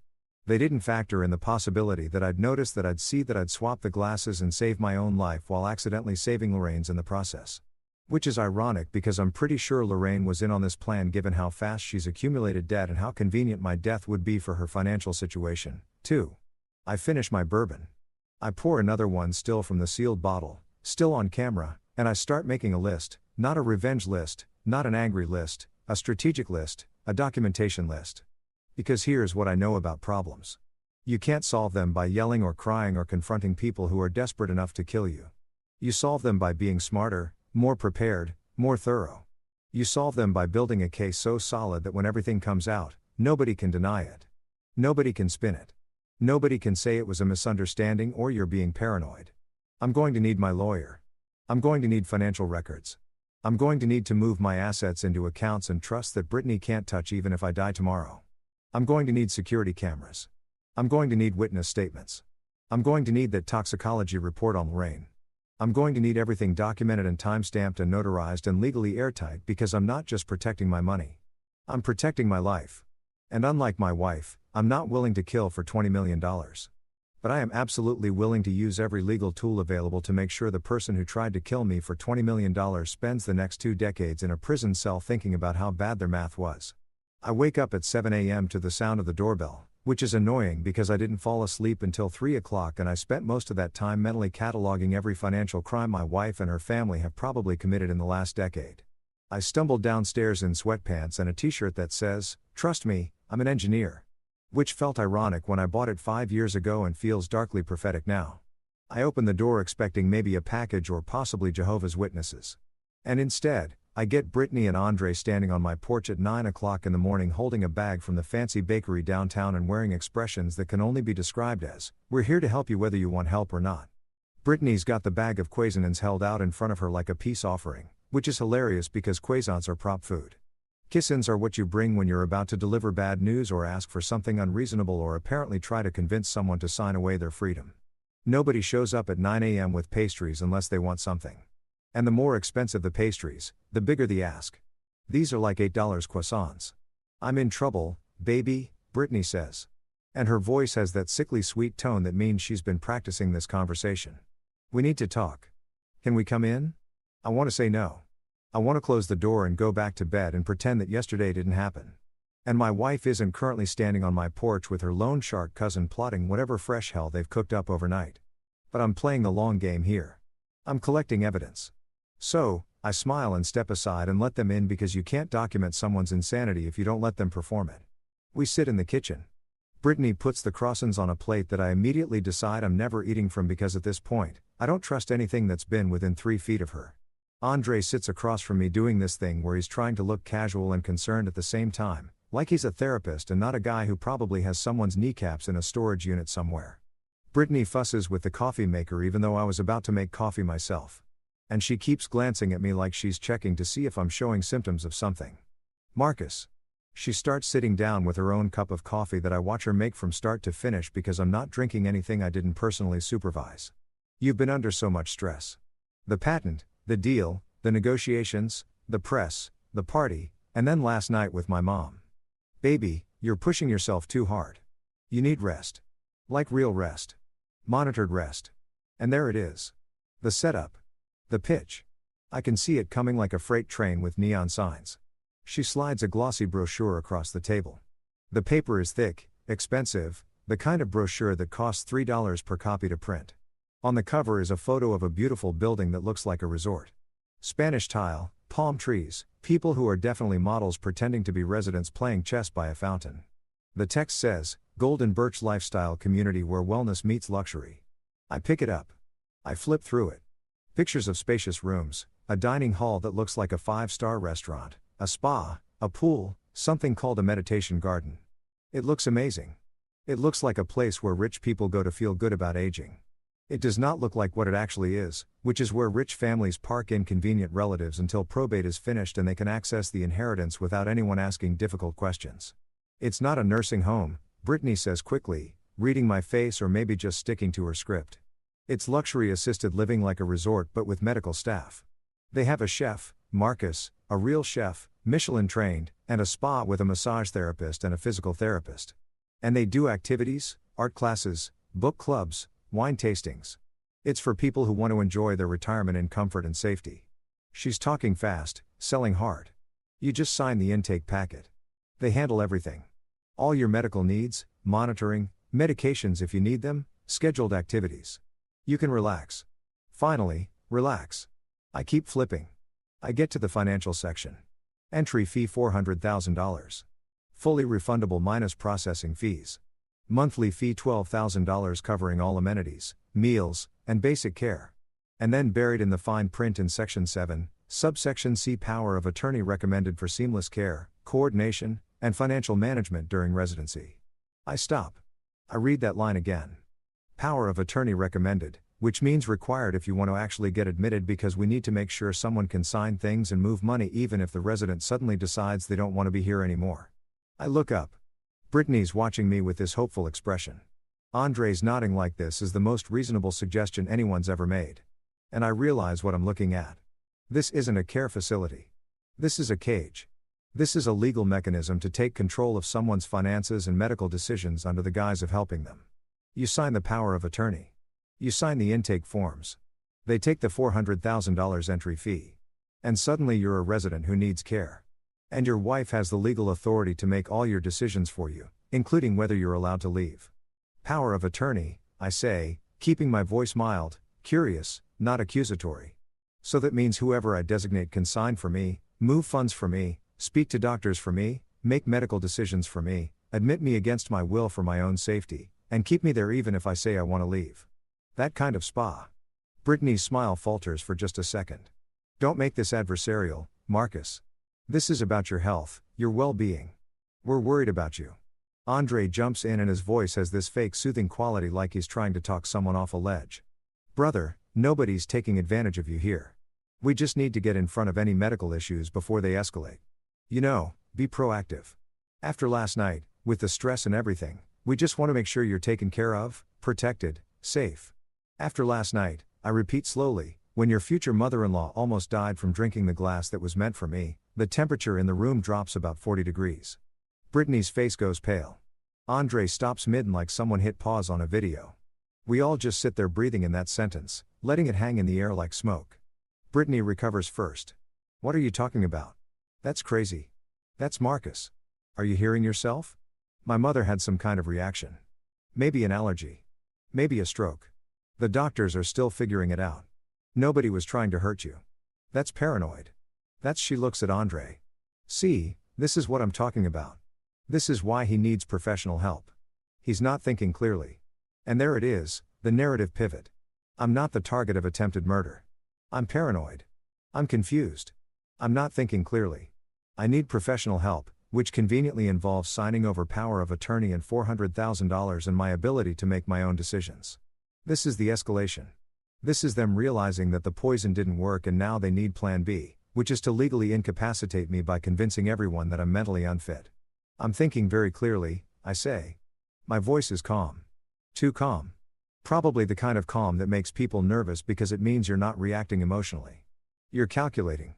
They didn't factor in the possibility that I'd notice that I'd see that I'd swap the glasses and save my own life while accidentally saving Lorraine's in the process. Which is ironic because I'm pretty sure Lorraine was in on this plan given how fast she's accumulated debt and how convenient my death would be for her financial situation, too. I finish my bourbon. I pour another one still from the sealed bottle, still on camera, and I start making a list, not a revenge list, not an angry list, a strategic list, a documentation list. Because here's what I know about problems. You can't solve them by yelling or crying or confronting people who are desperate enough to kill you. You solve them by being smarter, more prepared, more thorough. You solve them by building a case so solid that when everything comes out, nobody can deny it. Nobody can spin it. Nobody can say it was a misunderstanding or you're being paranoid. I'm going to need my lawyer. I'm going to need financial records. I'm going to need to move my assets into accounts and trusts that Brittany can't touch even if I die tomorrow. I'm going to need security cameras. I'm going to need witness statements. I'm going to need that toxicology report on Lorraine. I'm going to need everything documented and time-stamped and notarized and legally airtight because I'm not just protecting my money. I'm protecting my life. And unlike my wife, I'm not willing to kill for $20 million. But I am absolutely willing to use every legal tool available to make sure the person who tried to kill me for $20 million spends the next 2 decades in a prison cell thinking about how bad their math was. I wake up at 7 a.m. to the sound of the doorbell, which is annoying because I didn't fall asleep until 3 o'clock and I spent most of that time mentally cataloging every financial crime my wife and her family have probably committed in the last decade. I stumbled downstairs in sweatpants and a t-shirt that says, "Trust me, I'm an engineer." Which felt ironic when I bought it 5 years ago and feels darkly prophetic now. I opened the door expecting maybe a package or possibly Jehovah's Witnesses. And instead, I get Brittany and Andre standing on my porch at 9 o'clock in the morning holding a bag from the fancy bakery downtown and wearing expressions that can only be described as, "We're here to help you whether you want help or not." Brittany's got the bag of Quaisonans held out in front of her like a peace offering, which is hilarious because Quaisons are prop food. Kiss-ins are what you bring when you're about to deliver bad news or ask for something unreasonable or apparently try to convince someone to sign away their freedom. Nobody shows up at 9 a.m. with pastries unless they want something. And the more expensive the pastries, the bigger the ask. These are like $8 croissants. I'm in trouble, baby, Brittany says. And her voice has that sickly sweet tone that means she's been practicing this conversation. We need to talk. Can we come in? I want to say no. I want to close the door and go back to bed and pretend that yesterday didn't happen. And my wife isn't currently standing on my porch with her loan shark cousin plotting whatever fresh hell they've cooked up overnight. But I'm playing the long game here. I'm collecting evidence. So, I smile and step aside and let them in because you can't document someone's insanity if you don't let them perform it. We sit in the kitchen. Brittany puts the croissants on a plate that I immediately decide I'm never eating from because at this point, I don't trust anything that's been within 3 feet of her. Andre sits across from me doing this thing where he's trying to look casual and concerned at the same time, like he's a therapist and not a guy who probably has someone's kneecaps in a storage unit somewhere. Brittany fusses with the coffee maker even though I was about to make coffee myself. And she keeps glancing at me like she's checking to see if I'm showing symptoms of something. Marcus. She starts sitting down with her own cup of coffee that I watch her make from start to finish because I'm not drinking anything I didn't personally supervise. You've been under so much stress. The patent, the deal, the negotiations, the press, the party, and then last night with my mom. Baby, you're pushing yourself too hard. You need rest. Like real rest. Monitored rest. And there it is. The setup. The pitch. I can see it coming like a freight train with neon signs. She slides a glossy brochure across the table. The paper is thick, expensive, the kind of brochure that costs $3 per copy to print. On the cover is a photo of a beautiful building that looks like a resort. Spanish tile, palm trees, people who are definitely models pretending to be residents playing chess by a fountain. The text says, Golden Birch Lifestyle Community where wellness meets luxury. I pick it up. I flip through it. Pictures of spacious rooms, a dining hall that looks like a 5-star restaurant, a spa, a pool, something called a meditation garden. It looks amazing. It looks like a place where rich people go to feel good about aging. It does not look like what it actually is, which is where rich families park inconvenient relatives until probate is finished and they can access the inheritance without anyone asking difficult questions. It's not a nursing home, Brittany says quickly, reading my face or maybe just sticking to her script. It's luxury assisted living like a resort but with medical staff. They have a chef, Marcus, a real chef, Michelin trained, and a spa with a massage therapist and a physical therapist. And they do activities, art classes, book clubs, wine tastings. It's for people who want to enjoy their retirement in comfort and safety. She's talking fast, selling hard. You just sign the intake packet. They handle everything. All your medical needs, monitoring, medications if you need them, scheduled activities. You can relax. Finally, relax. I keep flipping. I get to the financial section. Entry fee $400,000. Fully refundable minus processing fees. Monthly fee $12,000 covering all amenities, meals, and basic care. And then buried in the fine print in Section 7, Subsection C power of attorney recommended for seamless care, coordination, and financial management during residency. I stop. I read that line again. Power of attorney recommended, which means required if you want to actually get admitted because we need to make sure someone can sign things and move money even if the resident suddenly decides they don't want to be here anymore. I look up. Brittany's watching me with this hopeful expression. Andre's nodding like this is the most reasonable suggestion anyone's ever made. And I realize what I'm looking at. This isn't a care facility. This is a cage. This is a legal mechanism to take control of someone's finances and medical decisions under the guise of helping them. You sign the power of attorney. You sign the intake forms. They take the $400,000 entry fee. And suddenly you're a resident who needs care. And your wife has the legal authority to make all your decisions for you, including whether you're allowed to leave. Power of attorney, I say, keeping my voice mild, curious, not accusatory. So that means whoever I designate can sign for me, move funds for me, speak to doctors for me, make medical decisions for me, admit me against my will for my own safety, and keep me there even if I say I want to leave. That kind of spa. Brittany's smile falters for just a second. Don't make this adversarial, Marcus. This is about your health, your well-being. We're worried about you. Andre jumps in and his voice has this fake soothing quality like he's trying to talk someone off a ledge. Brother, nobody's taking advantage of you here. We just need to get in front of any medical issues before they escalate. Be proactive. After last night, with the stress and everything, we just want to make sure you're taken care of, protected, safe. After last night, I repeat slowly, when your future mother-in-law almost died from drinking the glass that was meant for me, the temperature in the room drops about 40 degrees. Brittany's face goes pale. Andre stops mid like someone hit pause on a video. We all just sit there breathing in that sentence, letting it hang in the air like smoke. Brittany recovers first. What are you talking about? That's crazy. That's Marcus. Are you hearing yourself? My mother had some kind of reaction. Maybe an allergy. Maybe a stroke. The doctors are still figuring it out. Nobody was trying to hurt you. That's paranoid. She looks at Andre. See, this is what I'm talking about. This is why he needs professional help. He's not thinking clearly. And there it is, the narrative pivot. I'm not the target of attempted murder. I'm paranoid. I'm confused. I'm not thinking clearly. I need professional help, which conveniently involves signing over power of attorney and $400,000 and my ability to make my own decisions. This is the escalation. This is them realizing that the poison didn't work and now they need plan B, which is to legally incapacitate me by convincing everyone that I'm mentally unfit. I'm thinking very clearly, I say. My voice is calm. Too calm. Probably the kind of calm that makes people nervous because it means you're not reacting emotionally. You're calculating.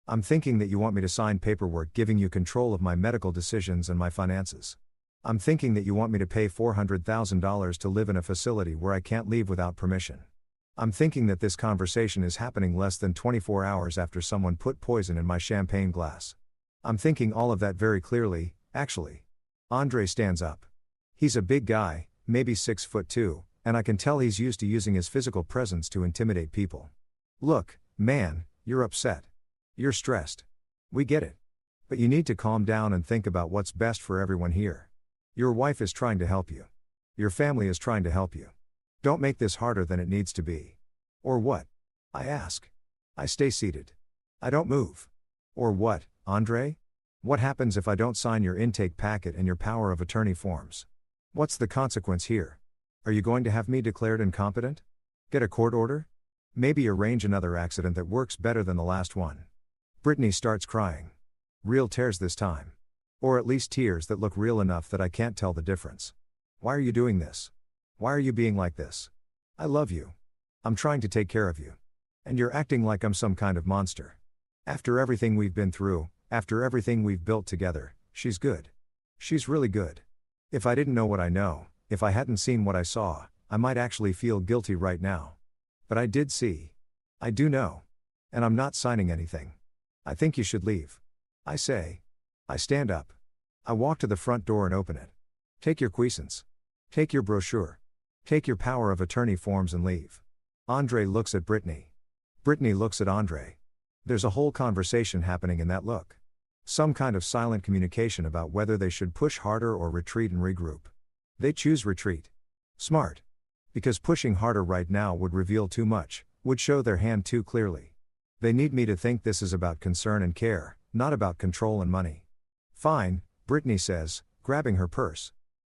I'm thinking that you want me to sign paperwork giving you control of my medical decisions and my finances. I'm thinking that you want me to pay $400,000 to live in a facility where I can't leave without permission. I'm thinking that this conversation is happening less than 24 hours after someone put poison in my champagne glass. I'm thinking all of that very clearly, actually. Andre stands up. He's a big guy, maybe 6'2", and I can tell he's used to using his physical presence to intimidate people. Look, man, you're upset. You're stressed. We get it. But you need to calm down and think about what's best for everyone here. Your wife is trying to help you. Your family is trying to help you. Don't make this harder than it needs to be. Or what? I ask. I stay seated. I don't move. Or what, Andre? What happens if I don't sign your intake packet and your power of attorney forms? What's the consequence here? Are you going to have me declared incompetent? Get a court order? Maybe arrange another accident that works better than the last one. Brittany starts crying. Real tears this time. Or at least tears that look real enough that I can't tell the difference. Why are you doing this? Why are you being like this? I love you. I'm trying to take care of you. And you're acting like I'm some kind of monster. After everything we've been through, after everything we've built together, she's good. She's really good. If I didn't know what I know, if I hadn't seen what I saw, I might actually feel guilty right now. But I did see. I do know. And I'm not signing anything. I think you should leave. I say. I stand up. I walk to the front door and open it. Take your quiescence. Take your brochure. Take your power of attorney forms and leave. Andre looks at Brittany. Brittany looks at Andre. There's a whole conversation happening in that look. Some kind of silent communication about whether they should push harder or retreat and regroup. They choose retreat. Smart. Because pushing harder right now would reveal too much, would show their hand too clearly. They need me to think this is about concern and care, not about control and money. Fine, Brittany says, grabbing her purse.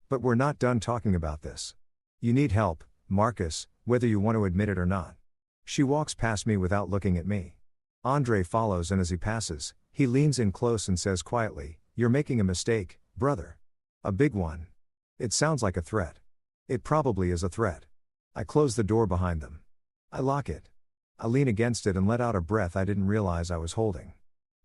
But we're not done talking about this. You need help, Marcus, whether you want to admit it or not. She walks past me without looking at me. Andre follows, and as he passes, he leans in close and says quietly, "You're making a mistake, brother. A big one." It sounds like a threat. It probably is a threat. I close the door behind them. I lock it. I lean against it and let out a breath I didn't realize I was holding.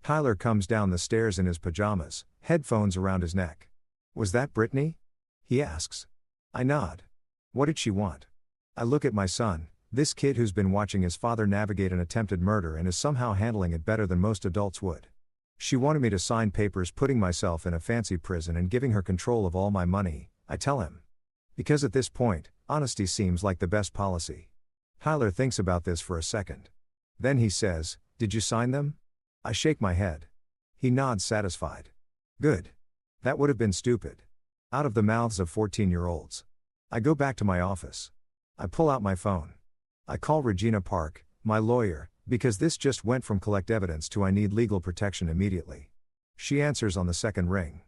Tyler comes down the stairs in his pajamas, headphones around his neck. "Was that Brittany?" he asks. I nod. What did she want? I look at my son, this kid who's been watching his father navigate an attempted murder and is somehow handling it better than most adults would. She wanted me to sign papers putting myself in a fancy prison and giving her control of all my money, I tell him. Because at this point, honesty seems like the best policy. Tyler thinks about this for a second. Then he says, "Did you sign them?" I shake my head. He nods satisfied. Good. That would have been stupid. Out of the mouths of 14-year-olds. I go back to my office. I pull out my phone. I call Regina Park, my lawyer, because this just went from collect evidence to I need legal protection immediately. She answers on the second ring.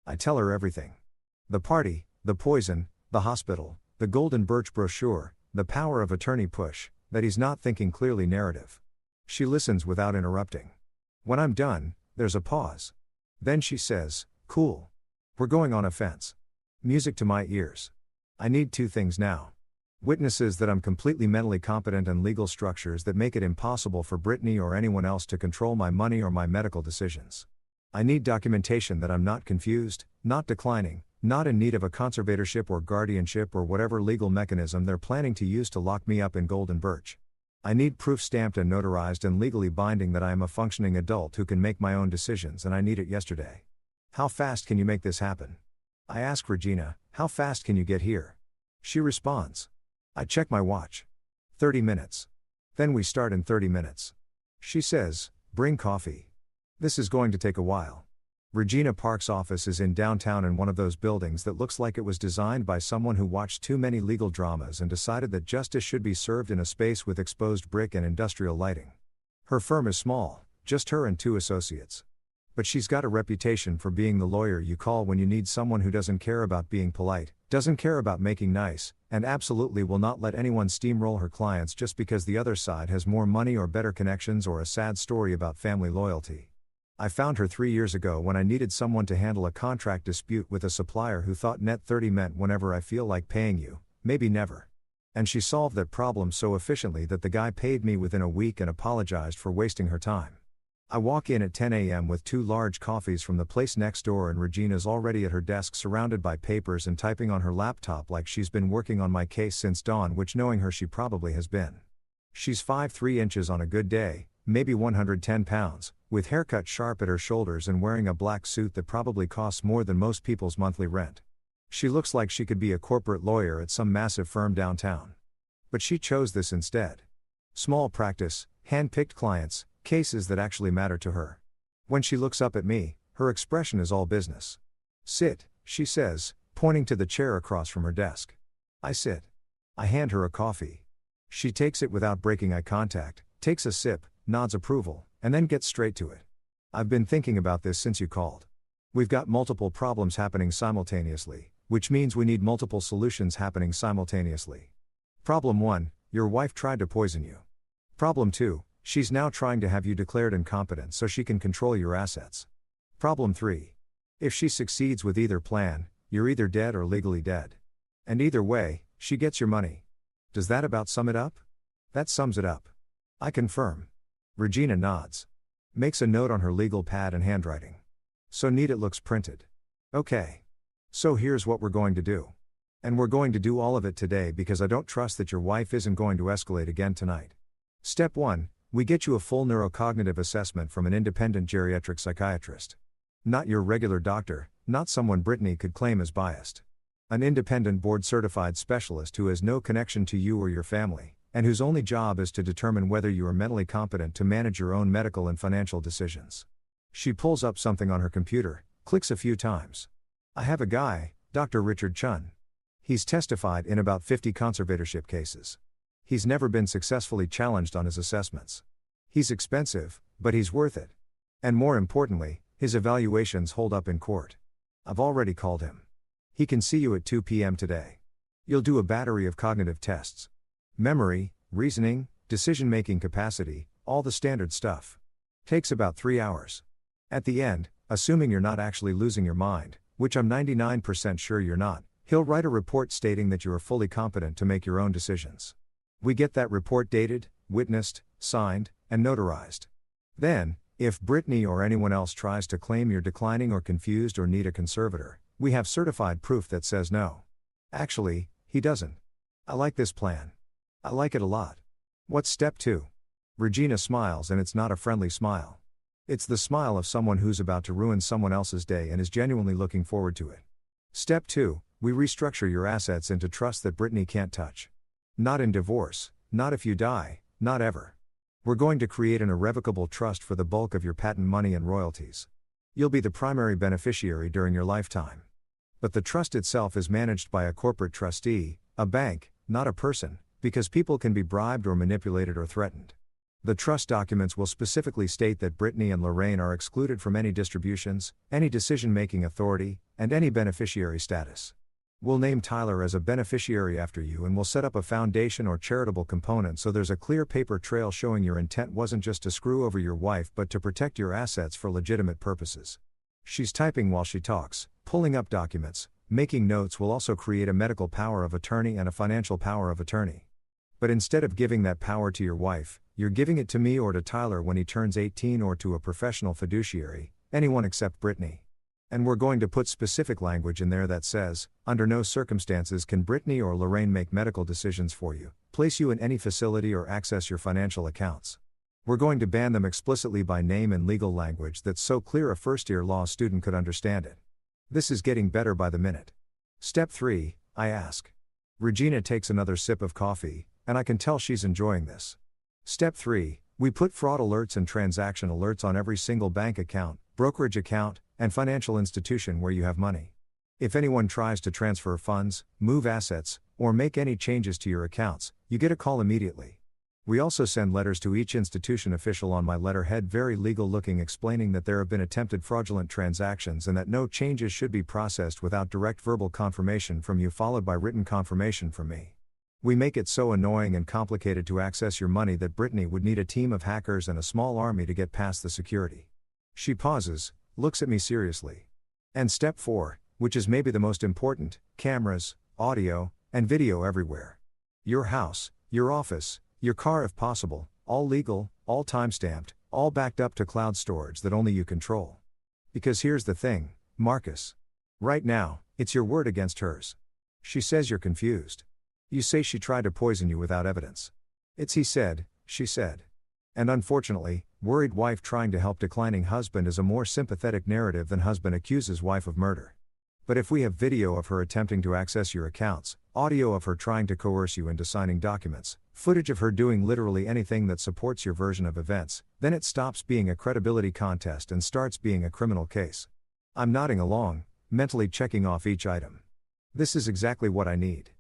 I tell her everything. The party, the poison, the hospital, the Golden Birch brochure, the power of attorney push, that he's not thinking clearly narrative. She listens without interrupting. When I'm done, there's a pause. Then she says, "Cool. We're going on a fence." Music to my ears. I need two things now. Witnesses that I'm completely mentally competent and legal structures that make it impossible for Brittany or anyone else to control my money or my medical decisions. I need documentation that I'm not confused, not declining, not in need of a conservatorship or guardianship or whatever legal mechanism they're planning to use to lock me up in gold and birch. I need proof stamped and notarized and legally binding that I am a functioning adult who can make my own decisions, and I need it yesterday. How fast can you make this happen? I ask Regina, how fast can you get here? She responds. I check my watch. 30 minutes. Then we start in 30 minutes. She says, bring coffee. This is going to take a while. Regina Park's office is in downtown in one of those buildings that looks like it was designed by someone who watched too many legal dramas and decided that justice should be served in a space with exposed brick and industrial lighting. Her firm is small, just her and 2 associates. But she's got a reputation for being the lawyer you call when you need someone who doesn't care about being polite, doesn't care about making nice, and absolutely will not let anyone steamroll her clients just because the other side has more money or better connections or a sad story about family loyalty. I found her 3 years ago when I needed someone to handle a contract dispute with a supplier who thought net 30 meant whenever I feel like paying you, maybe never. And she solved that problem so efficiently that the guy paid me within a week and apologized for wasting her time. I walk in at 10 a.m. with 2 large coffees from the place next door, and Regina's already at her desk surrounded by papers and typing on her laptop like she's been working on my case since dawn, which knowing her she probably has been. She's 5'3" on a good day, maybe 110 pounds, with haircut sharp at her shoulders and wearing a black suit that probably costs more than most people's monthly rent. She looks like she could be a corporate lawyer at some massive firm downtown. But she chose this instead. Small practice, hand-picked clients, cases that actually matter to her. When she looks up at me, her expression is all business. Sit, she says, pointing to the chair across from her desk. I sit. I hand her a coffee. She takes it without breaking eye contact, takes a sip, nods approval, and then gets straight to it. I've been thinking about this since you called. We've got multiple problems happening simultaneously, which means we need multiple solutions happening simultaneously. Problem 1, your wife tried to poison you. Problem 2, she's now trying to have you declared incompetent so she can control your assets. Problem 3. If she succeeds with either plan, you're either dead or legally dead. And either way, she gets your money. Does that about sum it up? That sums it up. I confirm. Regina nods. Makes a note on her legal pad and handwriting. So neat it looks printed. Okay. So here's what we're going to do. And we're going to do all of it today because I don't trust that your wife isn't going to escalate again tonight. Step 1. We get you a full neurocognitive assessment from an independent geriatric psychiatrist. Not your regular doctor, not someone Brittany could claim as biased. An independent board-certified specialist who has no connection to you or your family, and whose only job is to determine whether you are mentally competent to manage your own medical and financial decisions. She pulls up something on her computer, clicks a few times. I have a guy, Dr. Richard Chun. He's testified in about 50 conservatorship cases. He's never been successfully challenged on his assessments. He's expensive, but he's worth it. And more importantly, his evaluations hold up in court. I've already called him. He can see you at 2 p.m. today. You'll do a battery of cognitive tests. Memory, reasoning, decision-making capacity, all the standard stuff. Takes about 3 hours. At the end, assuming you're not actually losing your mind, which I'm 99% sure you're not, he'll write a report stating that you are fully competent to make your own decisions. We get that report dated, witnessed, signed, and notarized. Then, if Brittany or anyone else tries to claim you're declining or confused or need a conservator, we have certified proof that says no. Actually, he doesn't. I like this plan. I like it a lot. What's step 2? Regina smiles, and it's not a friendly smile. It's the smile of someone who's about to ruin someone else's day and is genuinely looking forward to it. Step 2, we restructure your assets into trust that Brittany can't touch. Not in divorce, not if you die, not ever. We're going to create an irrevocable trust for the bulk of your patent money and royalties. You'll be the primary beneficiary during your lifetime. But the trust itself is managed by a corporate trustee, a bank, not a person, because people can be bribed or manipulated or threatened. The trust documents will specifically state that Brittany and Lorraine are excluded from any distributions, any decision-making authority, and any beneficiary status. We'll name Tyler as a beneficiary after you, and we'll set up a foundation or charitable component so there's a clear paper trail showing your intent wasn't just to screw over your wife but to protect your assets for legitimate purposes. She's typing while she talks, pulling up documents, making notes will also create a medical power of attorney and a financial power of attorney. But instead of giving that power to your wife, you're giving it to me or to Tyler when he turns 18 or to a professional fiduciary, anyone except Brittany. And we're going to put specific language in there that says, under no circumstances can Brittany or Lorraine make medical decisions for you, place you in any facility or access your financial accounts. We're going to ban them explicitly by name in legal language that's so clear a first-year law student could understand it. This is getting better by the minute. Step 3, I ask. Regina takes another sip of coffee, and I can tell she's enjoying this. Step 3, we put fraud alerts and transaction alerts on every single bank account, brokerage account, and financial institution where you have money. If anyone tries to transfer funds, move assets, or make any changes to your accounts, you get a call immediately. We also send letters to each institution official on my letterhead, very legal looking, explaining that there have been attempted fraudulent transactions and that no changes should be processed without direct verbal confirmation from you followed by written confirmation from me. We make it so annoying and complicated to access your money that Brittany would need a team of hackers and a small army to get past the security. She pauses, looks at me seriously. And step 4, which is maybe the most important, cameras, audio, and video everywhere. Your house, your office, your car if possible, all legal, all time-stamped, all backed up to cloud storage that only you control. Because here's the thing, Marcus. Right now, it's your word against hers. She says you're confused. You say she tried to poison you without evidence. It's he said, she said. And unfortunately, worried wife trying to help declining husband is a more sympathetic narrative than husband accuses wife of murder. But if we have video of her attempting to access your accounts, audio of her trying to coerce you into signing documents, footage of her doing literally anything that supports your version of events, then it stops being a credibility contest and starts being a criminal case. I'm nodding along, mentally checking off each item. This is exactly what I need.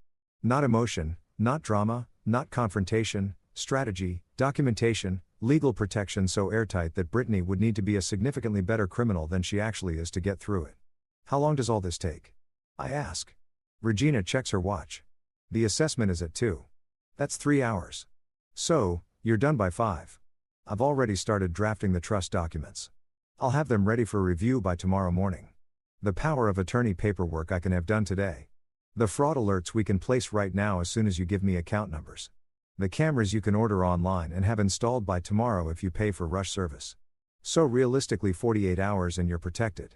Not emotion, not drama, not confrontation, strategy, documentation, legal protection so airtight that Brittany would need to be a significantly better criminal than she actually is to get through it. How long does all this take? I ask. Regina checks her watch. The assessment is at 2. That's 3 hours. So, you're done by 5. I've already started drafting the trust documents. I'll have them ready for review by tomorrow morning. The power of attorney paperwork I can have done today. The fraud alerts we can place right now as soon as you give me account numbers. The cameras you can order online and have installed by tomorrow if you pay for rush service. So realistically 48 hours and you're protected.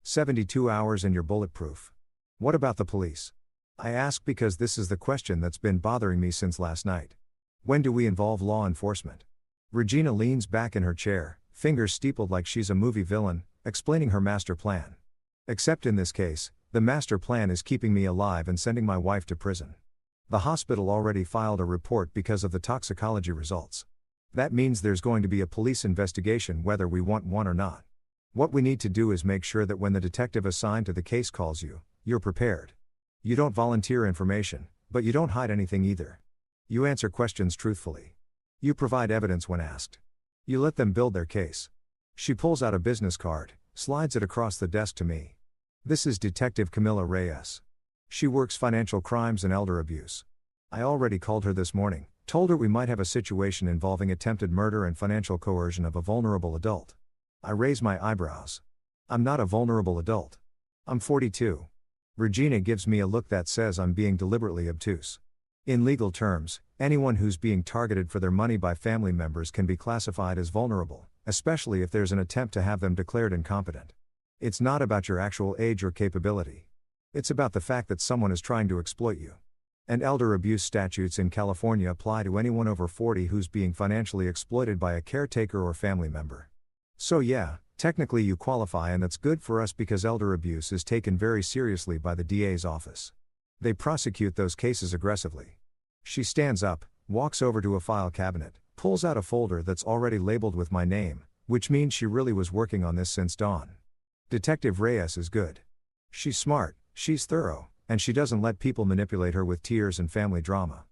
72 hours and you're bulletproof. What about the police? I ask because this is the question that's been bothering me since last night. When do we involve law enforcement? Regina leans back in her chair, fingers steepled like she's a movie villain, explaining her master plan. Except in this case, the master plan is keeping me alive and sending my wife to prison. The hospital already filed a report because of the toxicology results. That means there's going to be a police investigation whether we want one or not. What we need to do is make sure that when the detective assigned to the case calls you, you're prepared. You don't volunteer information, but you don't hide anything either. You answer questions truthfully. You provide evidence when asked. You let them build their case. She pulls out a business card, slides it across the desk to me. This is Detective Camilla Reyes. She works financial crimes and elder abuse. I already called her this morning, told her we might have a situation involving attempted murder and financial coercion of a vulnerable adult. I raise my eyebrows. I'm not a vulnerable adult. I'm 42. Regina gives me a look that says I'm being deliberately obtuse. In legal terms, anyone who's being targeted for their money by family members can be classified as vulnerable, especially if there's an attempt to have them declared incompetent. It's not about your actual age or capability. It's about the fact that someone is trying to exploit you. And elder abuse statutes in California apply to anyone over 40 who's being financially exploited by a caretaker or family member. So yeah, technically you qualify, and that's good for us because elder abuse is taken very seriously by the DA's office. They prosecute those cases aggressively. She stands up, walks over to a file cabinet, pulls out a folder that's already labeled with my name, which means she really was working on this since dawn. Detective Reyes is good. She's smart, she's thorough, and she doesn't let people manipulate her with tears and family drama.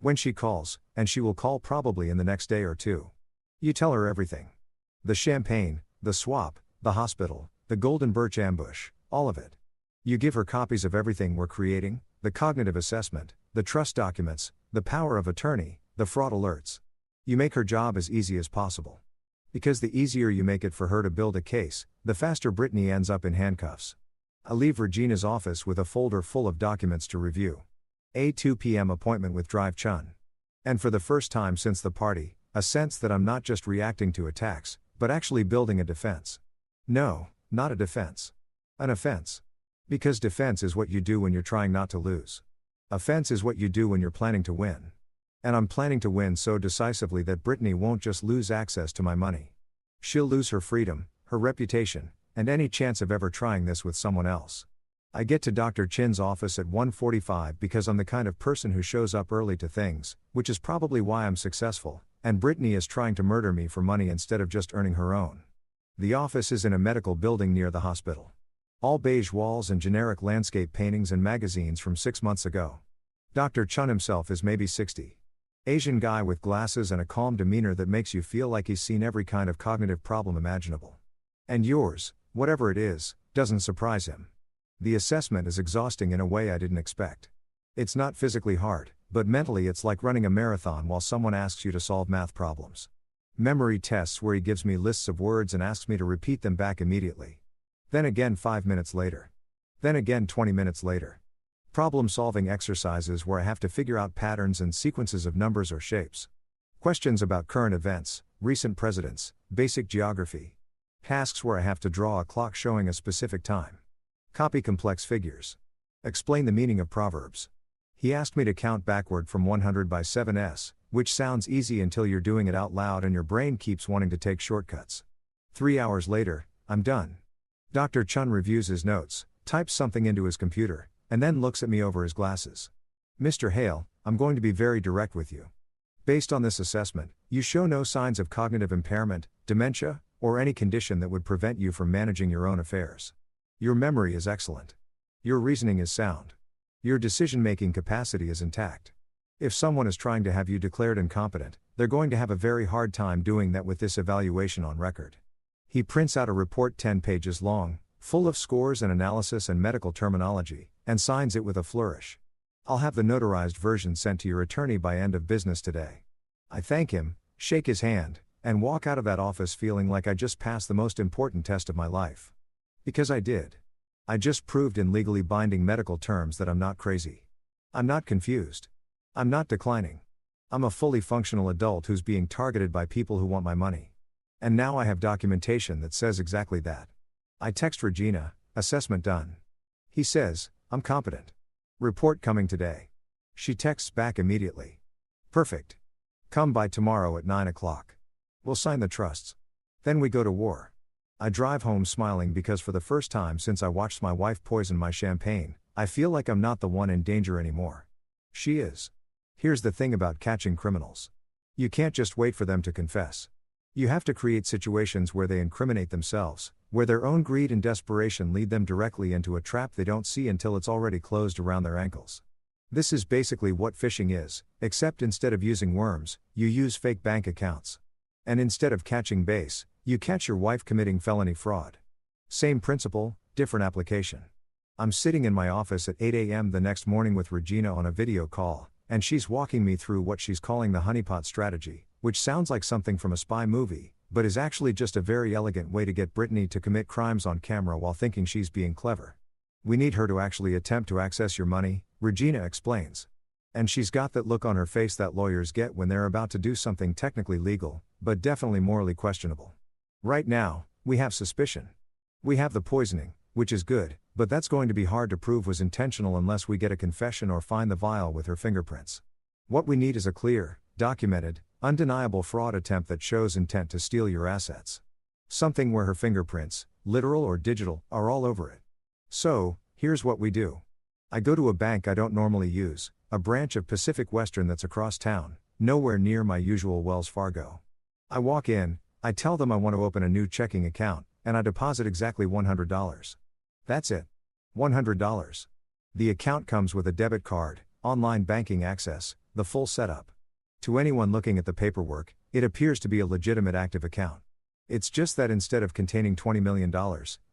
When she calls, and she will call probably in the next day or two, you tell her everything. The champagne, the swap, the hospital, the Golden Birch ambush, all of it. You give her copies of everything we're creating, the cognitive assessment, the trust documents, the power of attorney, the fraud alerts. You make her job as easy as possible. Because the easier you make it for her to build a case, the faster Brittany ends up in handcuffs. I leave Regina's office with a folder full of documents to review. A 2 p.m. appointment with Drive Chun. And for the first time since the party, a sense that I'm not just reacting to attacks, but actually building a defense. No, not a defense. An offense. Because defense is what you do when you're trying not to lose. Offense is what you do when you're planning to win. And I'm planning to win so decisively that Brittany won't just lose access to my money. She'll lose her freedom, her reputation, and any chance of ever trying this with someone else. I get to Dr. Chin's office at 1:45 because I'm the kind of person who shows up early to things, which is probably why I'm successful, and Brittany is trying to murder me for money instead of just earning her own. The office is in a medical building near the hospital. All beige walls and generic landscape paintings and magazines from 6 months ago. Dr. Chun himself is maybe 60. Asian guy with glasses and a calm demeanor that makes you feel like he's seen every kind of cognitive problem imaginable. And yours, whatever it is, doesn't surprise him. The assessment is exhausting in a way I didn't expect. It's not physically hard, but mentally it's like running a marathon while someone asks you to solve math problems. Memory tests where he gives me lists of words and asks me to repeat them back immediately. Then again 5 minutes later. Then again 20 minutes later. Problem-solving exercises where I have to figure out patterns and sequences of numbers or shapes. Questions about current events, recent presidents, basic geography. Tasks where I have to draw a clock showing a specific time. Copy complex figures. Explain the meaning of proverbs. He asked me to count backward from 100 by 7s, which sounds easy until you're doing it out loud and your brain keeps wanting to take shortcuts. 3 hours later, I'm done. Dr. Chun reviews his notes, types something into his computer, and then looks at me over his glasses. Mr. Hale, I'm going to be very direct with you. Based on this assessment, you show no signs of cognitive impairment, dementia, or any condition that would prevent you from managing your own affairs. Your memory is excellent. Your reasoning is sound. Your decision-making capacity is intact. If someone is trying to have you declared incompetent, they're going to have a very hard time doing that with this evaluation on record. He prints out a report 10 pages long, full of scores and analysis and medical terminology, and signs it with a flourish. I'll have the notarized version sent to your attorney by end of business today. I thank him, shake his hand, and walk out of that office feeling like I just passed the most important test of my life. Because I did. I just proved in legally binding medical terms that I'm not crazy. I'm not confused. I'm not declining. I'm a fully functional adult who's being targeted by people who want my money. And now I have documentation that says exactly that. I text Regina, assessment done. He says, I'm competent. Report coming today. She texts back immediately. Perfect. Come by tomorrow at 9 o'clock. We'll sign the trusts. Then we go to war. I drive home smiling because for the first time since I watched my wife poison my champagne, I feel like I'm not the one in danger anymore. She is. Here's the thing about catching criminals. You can't just wait for them to confess. You have to create situations where they incriminate themselves, where their own greed and desperation lead them directly into a trap they don't see until it's already closed around their ankles. This is basically what phishing is, except instead of using worms, you use fake bank accounts. And instead of catching base, you catch your wife committing felony fraud. Same principle, different application. I'm sitting in my office at 8 a.m. the next morning with Regina on a video call, and she's walking me through what she's calling the honeypot strategy, which sounds like something from a spy movie, but is actually just a very elegant way to get Brittany to commit crimes on camera while thinking she's being clever. We need her to actually attempt to access your money, Regina explains. And she's got that look on her face that lawyers get when they're about to do something technically legal, but definitely morally questionable. Right now, we have suspicion. We have the poisoning, which is good, but that's going to be hard to prove was intentional unless we get a confession or find the vial with her fingerprints. What we need is a clear, documented, undeniable fraud attempt that shows intent to steal your assets. Something where her fingerprints, literal or digital, are all over it. So, here's what we do. I go to a bank I don't normally use, a branch of Pacific Western that's across town, nowhere near my usual Wells Fargo. I walk in, I tell them I want to open a new checking account, and I deposit exactly $100. That's it. $100. The account comes with a debit card, online banking access, the full setup. To anyone looking at the paperwork, it appears to be a legitimate active account. It's just that instead of containing $20 million,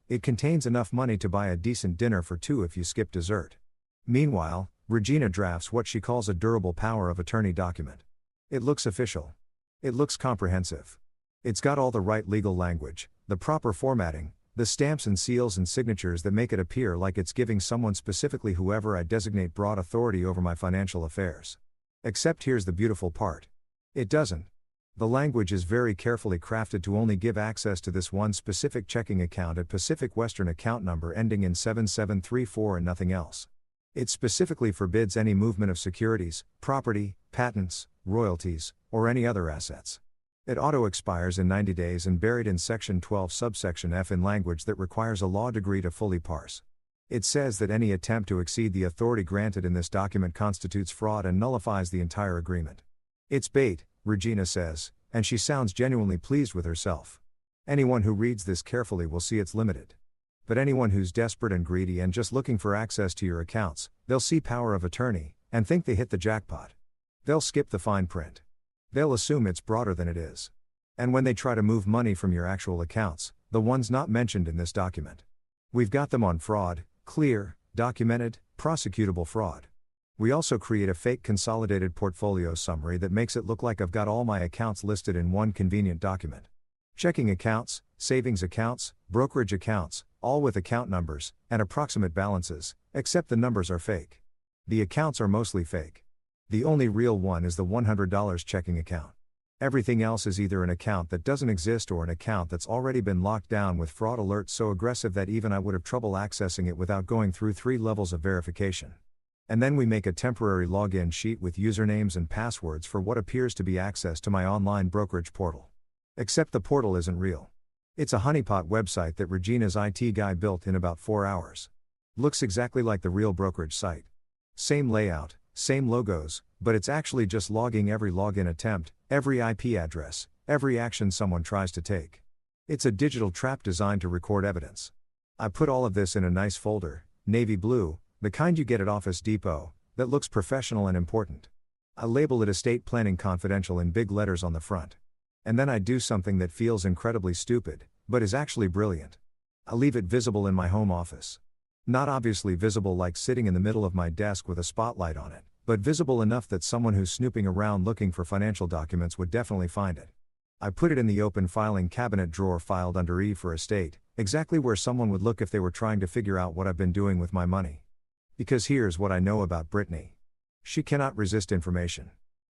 it contains enough money to buy a decent dinner for two if you skip dessert. Meanwhile, Regina drafts what she calls a durable power of attorney document. It looks official. It looks comprehensive. It's got all the right legal language, the proper formatting, the stamps and seals and signatures that make it appear like it's giving someone specifically whoever I designate broad authority over my financial affairs. Except here's the beautiful part. It doesn't. The language is very carefully crafted to only give access to this one specific checking account at Pacific Western account number ending in 7734 and nothing else. It specifically forbids any movement of securities, property, patents, royalties, or any other assets. It auto-expires in 90 days and buried in Section 12 subsection F in language that requires a law degree to fully parse. It says that any attempt to exceed the authority granted in this document constitutes fraud and nullifies the entire agreement. It's bait, Regina says, and she sounds genuinely pleased with herself. Anyone who reads this carefully will see it's limited. But anyone who's desperate and greedy and just looking for access to your accounts, they'll see power of attorney, and think they hit the jackpot. They'll skip the fine print. They'll assume it's broader than it is. And when they try to move money from your actual accounts, the ones not mentioned in this document, we've got them on fraud, clear, documented, prosecutable fraud. We also create a fake consolidated portfolio summary that makes it look like I've got all my accounts listed in one convenient document. Checking accounts, savings accounts, brokerage accounts, all with account numbers, and approximate balances, except the numbers are fake. The accounts are mostly fake. The only real one is the $100 checking account. Everything else is either an account that doesn't exist or an account that's already been locked down with fraud alerts so aggressive that even I would have trouble accessing it without going through 3 levels of verification. And then we make a temporary login sheet with usernames and passwords for what appears to be access to my online brokerage portal. Except the portal isn't real. It's a honeypot website that Regina's IT guy built in about 4 hours. Looks exactly like the real brokerage site. Same layout, same logos, but it's actually just logging every login attempt, every IP address, every action someone tries to take. It's a digital trap designed to record evidence. I put all of this in a nice folder, navy blue, the kind you get at Office Depot, that looks professional and important. I label it Estate Planning Confidential in big letters on the front. And then I do something that feels incredibly stupid, but is actually brilliant. I leave it visible in my home office. Not obviously visible like sitting in the middle of my desk with a spotlight on it, but visible enough that someone who's snooping around looking for financial documents would definitely find it. I put it in the open filing cabinet drawer filed under E for estate, exactly where someone would look if they were trying to figure out what I've been doing with my money. Because here's what I know about Brittany. She cannot resist information.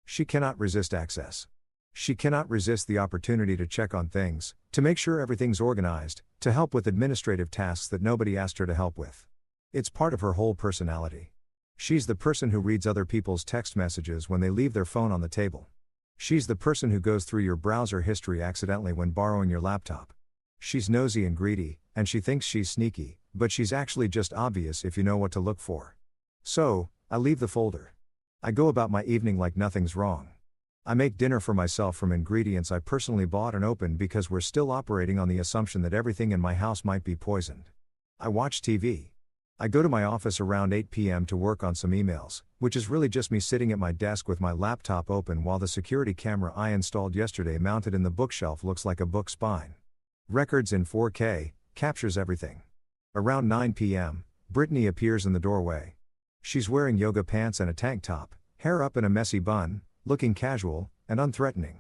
She cannot resist access. She cannot resist the opportunity to check on things, to make sure everything's organized, to help with administrative tasks that nobody asked her to help with. It's part of her whole personality. She's the person who reads other people's text messages when they leave their phone on the table. She's the person who goes through your browser history accidentally when borrowing your laptop. She's nosy and greedy, and she thinks she's sneaky, but she's actually just obvious if you know what to look for. So, I leave the folder. I go about my evening like nothing's wrong. I make dinner for myself from ingredients I personally bought and opened because we're still operating on the assumption that everything in my house might be poisoned. I watch TV. I go to my office around 8 p.m. to work on some emails, which is really just me sitting at my desk with my laptop open while the security camera I installed yesterday mounted in the bookshelf looks like a book spine. Records in 4K, captures everything. Around 9 p.m., Brittany appears in the doorway. She's wearing yoga pants and a tank top, hair up in a messy bun, looking casual and unthreatening.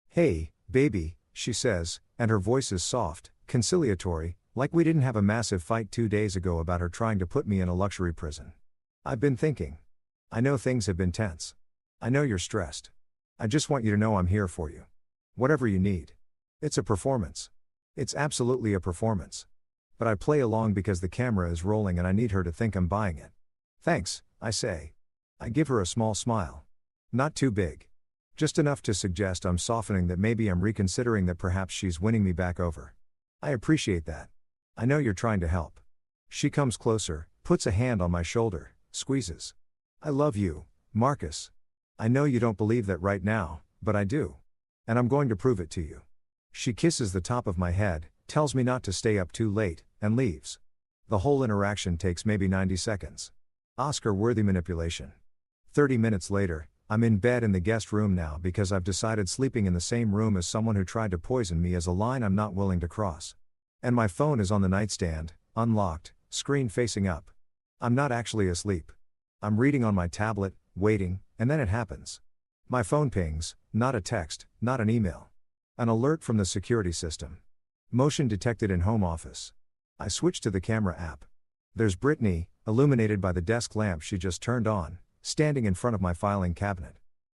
"Hey, baby," she says, and her voice is soft, conciliatory, like we didn't have a massive fight 2 days ago about her trying to put me in a luxury prison. "I've been thinking. I know things have been tense. I know you're stressed. I just want you to know I'm here for you. Whatever you need. It's a performance. It's absolutely a performance. But I play along because the camera is rolling and I need her to think I'm buying it." "Thanks," I say. I give her a small smile. Not too big. Just enough to suggest I'm softening, that maybe I'm reconsidering, that perhaps she's winning me back over. "I appreciate that. I know you're trying to help." She comes closer, puts a hand on my shoulder, squeezes. "I love you, Marcus. I know you don't believe that right now, but I do. And I'm going to prove it to you." She kisses the top of my head, tells me not to stay up too late, and leaves. The whole interaction takes maybe 90 seconds. Oscar-worthy manipulation. 30 minutes later, I'm in bed in the guest room now because I've decided sleeping in the same room as someone who tried to poison me is a line I'm not willing to cross. And my phone is on the nightstand, unlocked, screen facing up. I'm not actually asleep. I'm reading on my tablet, waiting, and then it happens. My phone pings, not a text, not an email. An alert from the security system. Motion detected in home office. I switch to the camera app. There's Brittany, illuminated by the desk lamp she just turned on, standing in front of my filing cabinet.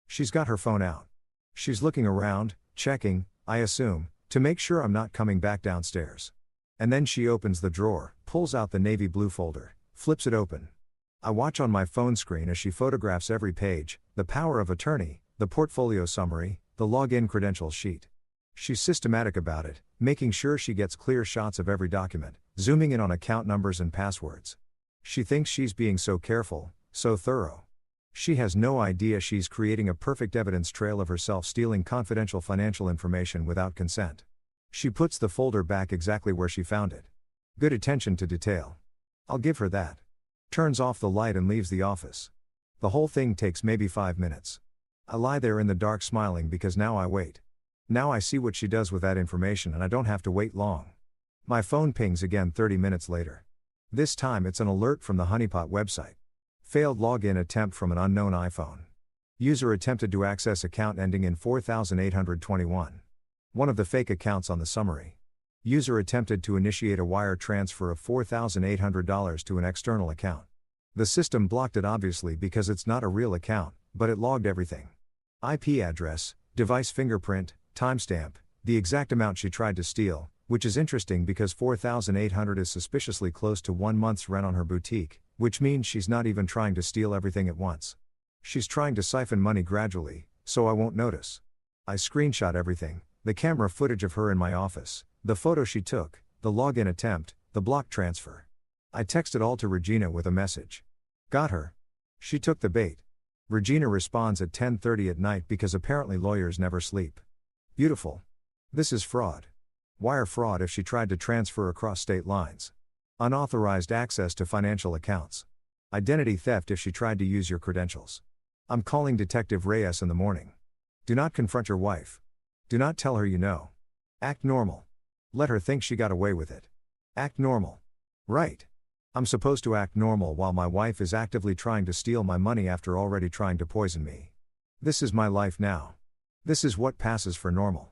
She's got her phone out. She's looking around, checking, I assume, to make sure I'm not coming back downstairs. And then she opens the drawer, pulls out the navy blue folder, flips it open. I watch on my phone screen as she photographs every page, the power of attorney, the portfolio summary, the login credentials sheet. She's systematic about it, making sure she gets clear shots of every document, zooming in on account numbers and passwords. She thinks she's being so careful, so thorough. She has no idea she's creating a perfect evidence trail of herself stealing confidential financial information without consent. She puts the folder back exactly where she found it. Good attention to detail. I'll give her that. Turns off the light and leaves the office. The whole thing takes maybe 5 minutes. I lie there in the dark smiling because now I wait. Now I see what she does with that information and I don't have to wait long. My phone pings again 30 minutes later. This time it's an alert from the Honeypot website. Failed login attempt from an unknown iPhone. User attempted to access account ending in 4821. One of the fake accounts on the summary. User attempted to initiate a wire transfer of $4,800 to an external account. The system blocked it obviously because it's not a real account, but it logged everything. IP address, device fingerprint, timestamp, the exact amount she tried to steal, which is interesting because $4,800 is suspiciously close to 1 month's rent on her boutique, which means she's not even trying to steal everything at once. She's trying to siphon money gradually, so I won't notice. I screenshot everything, the camera footage of her in my office, the photo she took, the login attempt, the block transfer. I texted all to Regina with a message. Got her. She took the bait. Regina responds at 10:30 at night because apparently lawyers never sleep. Beautiful. This is fraud. Wire fraud if she tried to transfer across state lines. Unauthorized access to financial accounts. Identity theft if she tried to use your credentials. I'm calling Detective Reyes in the morning. Do not confront your wife. Do not tell her you know. Act normal. Let her think she got away with it. Act normal. Right. I'm supposed to act normal while my wife is actively trying to steal my money after already trying to poison me. This is my life now. This is what passes for normal.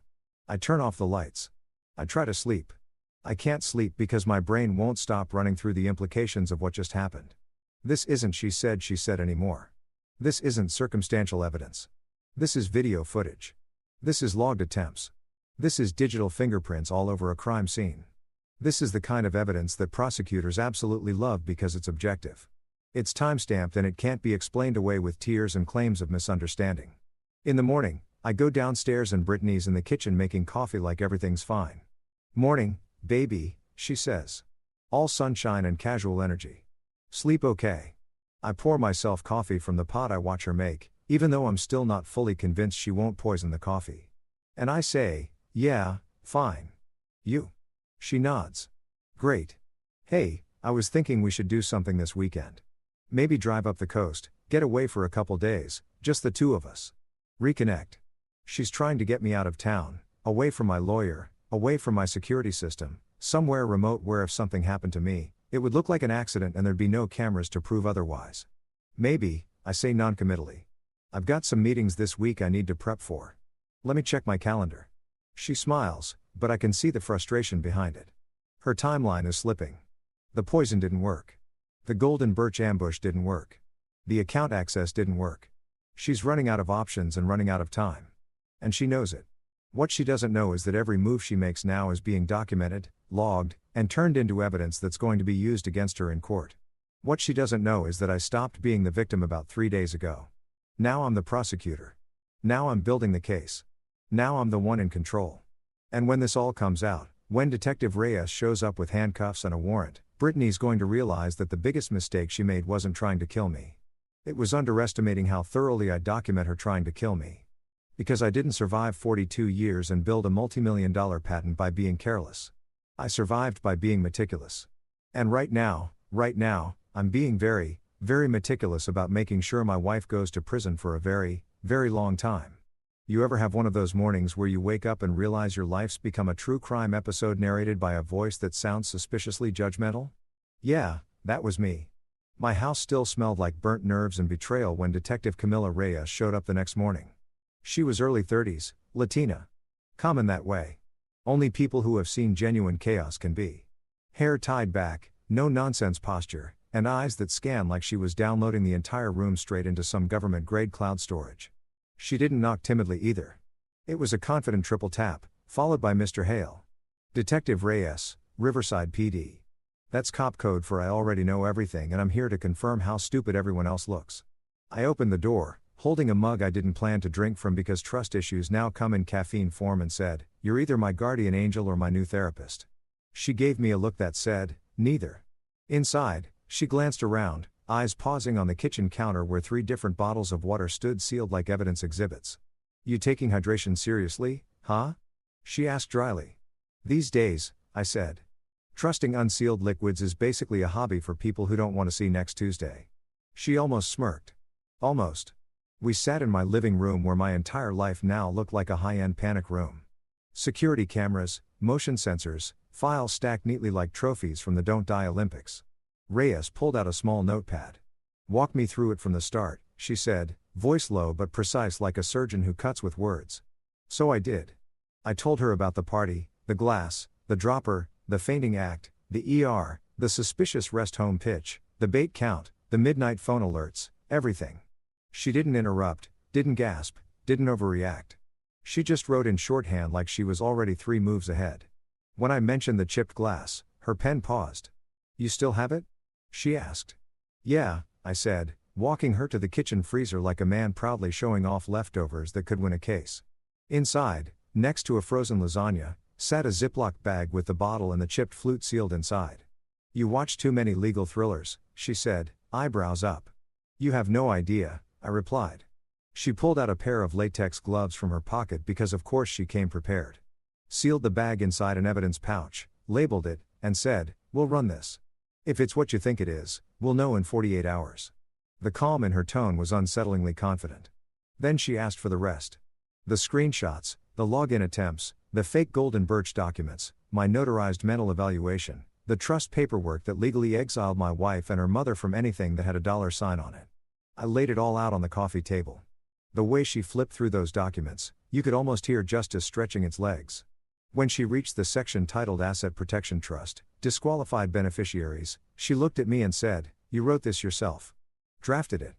I turn off the lights. I try to sleep. I can't sleep because my brain won't stop running through the implications of what just happened. This isn't she said anymore. This isn't circumstantial evidence. This is video footage. This is logged attempts. This is digital fingerprints all over a crime scene. This is the kind of evidence that prosecutors absolutely love because it's objective. It's timestamped and it can't be explained away with tears and claims of misunderstanding. In the morning, I go downstairs and Brittany's in the kitchen making coffee like everything's fine. Morning, baby, she says. All sunshine and casual energy. Sleep okay. I pour myself coffee from the pot I watch her make, even though I'm still not fully convinced she won't poison the coffee. And I say, yeah, fine. You? She nods. Great. Hey, I was thinking we should do something this weekend. Maybe drive up the coast, get away for a couple days, just the two of us. Reconnect. She's trying to get me out of town, away from my lawyer, away from my security system, somewhere remote where if something happened to me, it would look like an accident and there'd be no cameras to prove otherwise. Maybe, I say noncommittally. I've got some meetings this week I need to prep for. Let me check my calendar. She smiles, but I can see the frustration behind it. Her timeline is slipping. The poison didn't work. The golden birch ambush didn't work. The account access didn't work. She's running out of options and running out of time. And she knows it. What she doesn't know is that every move she makes now is being documented, logged, and turned into evidence that's going to be used against her in court. What she doesn't know is that I stopped being the victim about 3 days ago. Now I'm the prosecutor. Now I'm building the case. Now I'm the one in control. And when this all comes out, when Detective Reyes shows up with handcuffs and a warrant, Brittany's going to realize that the biggest mistake she made wasn't trying to kill me. It was underestimating how thoroughly I document her trying to kill me. Because I didn't survive 42 years and build a multi-million-dollar patent by being careless. I survived by being meticulous. And right now, I'm being very, very meticulous about making sure my wife goes to prison for a very, very long time. You ever have one of those mornings where you wake up and realize your life's become a true crime episode narrated by a voice that sounds suspiciously judgmental? Yeah, that was me. My house still smelled like burnt nerves and betrayal when Detective Camila Reyes showed up the next morning. She was early 30s, Latina. Common that way. Only people who have seen genuine chaos can be. Hair tied back, no nonsense posture, and eyes that scan like she was downloading the entire room straight into some government-grade cloud storage. She didn't knock timidly either. It was a confident triple tap, followed by Mr. Hale. Detective Reyes, Riverside PD. That's cop code for I already know everything and I'm here to confirm how stupid everyone else looks. I opened the door, holding a mug I didn't plan to drink from because trust issues now come in caffeine form, and said, "You're either my guardian angel or my new therapist." She gave me a look that said, "Neither." Inside, she glanced around, eyes pausing on the kitchen counter where 3 different bottles of water stood sealed like evidence exhibits. "You taking hydration seriously, huh?" she asked dryly. "These days," I said. "Trusting unsealed liquids is basically a hobby for people who don't want to see next Tuesday." She almost smirked. Almost. We sat in my living room where my entire life now looked like a high-end panic room. Security cameras, motion sensors, files stacked neatly like trophies from the Don't Die Olympics. Reyes pulled out a small notepad. "Walk me through it from the start," she said, voice low but precise like a surgeon who cuts with words. So I did. I told her about the party, the glass, the dropper, the fainting act, the ER, the suspicious rest home pitch, the bait count, the midnight phone alerts, everything. She didn't interrupt, didn't gasp, didn't overreact. She just wrote in shorthand like she was already 3 moves ahead. When I mentioned the chipped glass, her pen paused. "You still have it?" she asked. "Yeah," I said, walking her to the kitchen freezer like a man proudly showing off leftovers that could win a case. Inside, next to a frozen lasagna, sat a Ziploc bag with the bottle and the chipped flute sealed inside. "You watch too many legal thrillers," she said, eyebrows up. "You have no idea," I replied. She pulled out a pair of latex gloves from her pocket because of course she came prepared. Sealed the bag inside an evidence pouch, labeled it, and said, "We'll run this. If it's what you think it is, we'll know in 48 hours. The calm in her tone was unsettlingly confident. Then she asked for the rest. The screenshots, the login attempts, the fake Golden Birch documents, my notarized mental evaluation, the trust paperwork that legally exiled my wife and her mother from anything that had a $sign on it. I laid it all out on the coffee table. The way she flipped through those documents, you could almost hear justice stretching its legs. When she reached the section titled Asset Protection Trust, Disqualified Beneficiaries, she looked at me and said, "You wrote this yourself. Drafted it."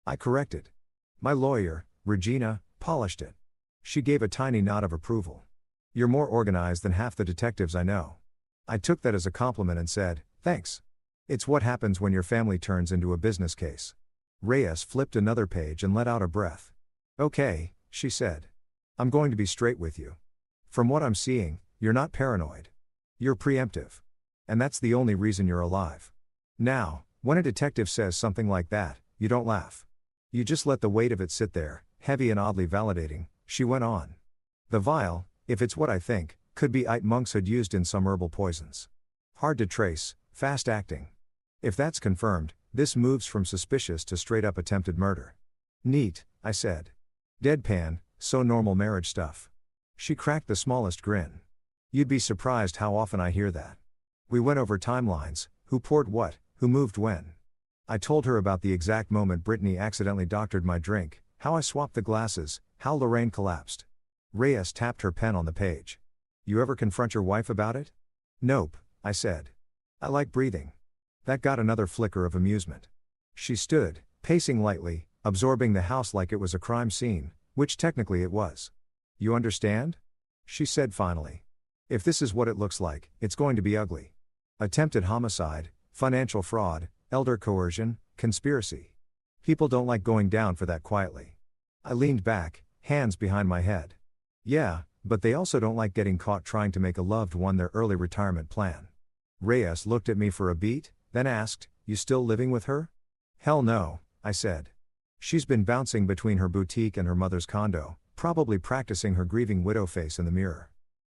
I corrected. "My lawyer, Regina, polished it." She gave a tiny nod of approval. "You're more organized than half the detectives I know." I took that as a compliment and said, "Thanks. It's what happens when your family turns into a business case." Reyes flipped another page and let out a breath. "Okay," she said. "I'm going to be straight with you. From what I'm seeing, you're not paranoid. You're preemptive. And that's the only reason you're alive. Now, when a detective says something like that, you don't laugh. You just let the weight of it sit there, heavy and oddly validating," she went on. "The vial, if it's what I think, could be Ite monkshood used in some herbal poisons. Hard to trace, fast acting. If that's confirmed, this moves from suspicious to straight up attempted murder." "Neat," I said. Deadpan, so normal marriage stuff. She cracked the smallest grin. "You'd be surprised how often I hear that." We went over timelines, who poured what, who moved when. I told her about the exact moment Brittany accidentally doctored my drink, how I swapped the glasses, how Lorraine collapsed. Reyes tapped her pen on the page. "You ever confront your wife about it?" "Nope," I said. "I like breathing." That got another flicker of amusement. She stood, pacing lightly, absorbing the house like it was a crime scene, which technically it was. "You understand?" she said finally. "If this is what it looks like, it's going to be ugly. Attempted homicide, financial fraud, elder coercion, conspiracy. People don't like going down for that quietly." I leaned back, hands behind my head. "Yeah, but they also don't like getting caught trying to make a loved one their early retirement plan." Reyes looked at me for a beat, then asked, "You still living with her?" "Hell no," I said. "She's been bouncing between her boutique and her mother's condo, probably practicing her grieving widow face in the mirror."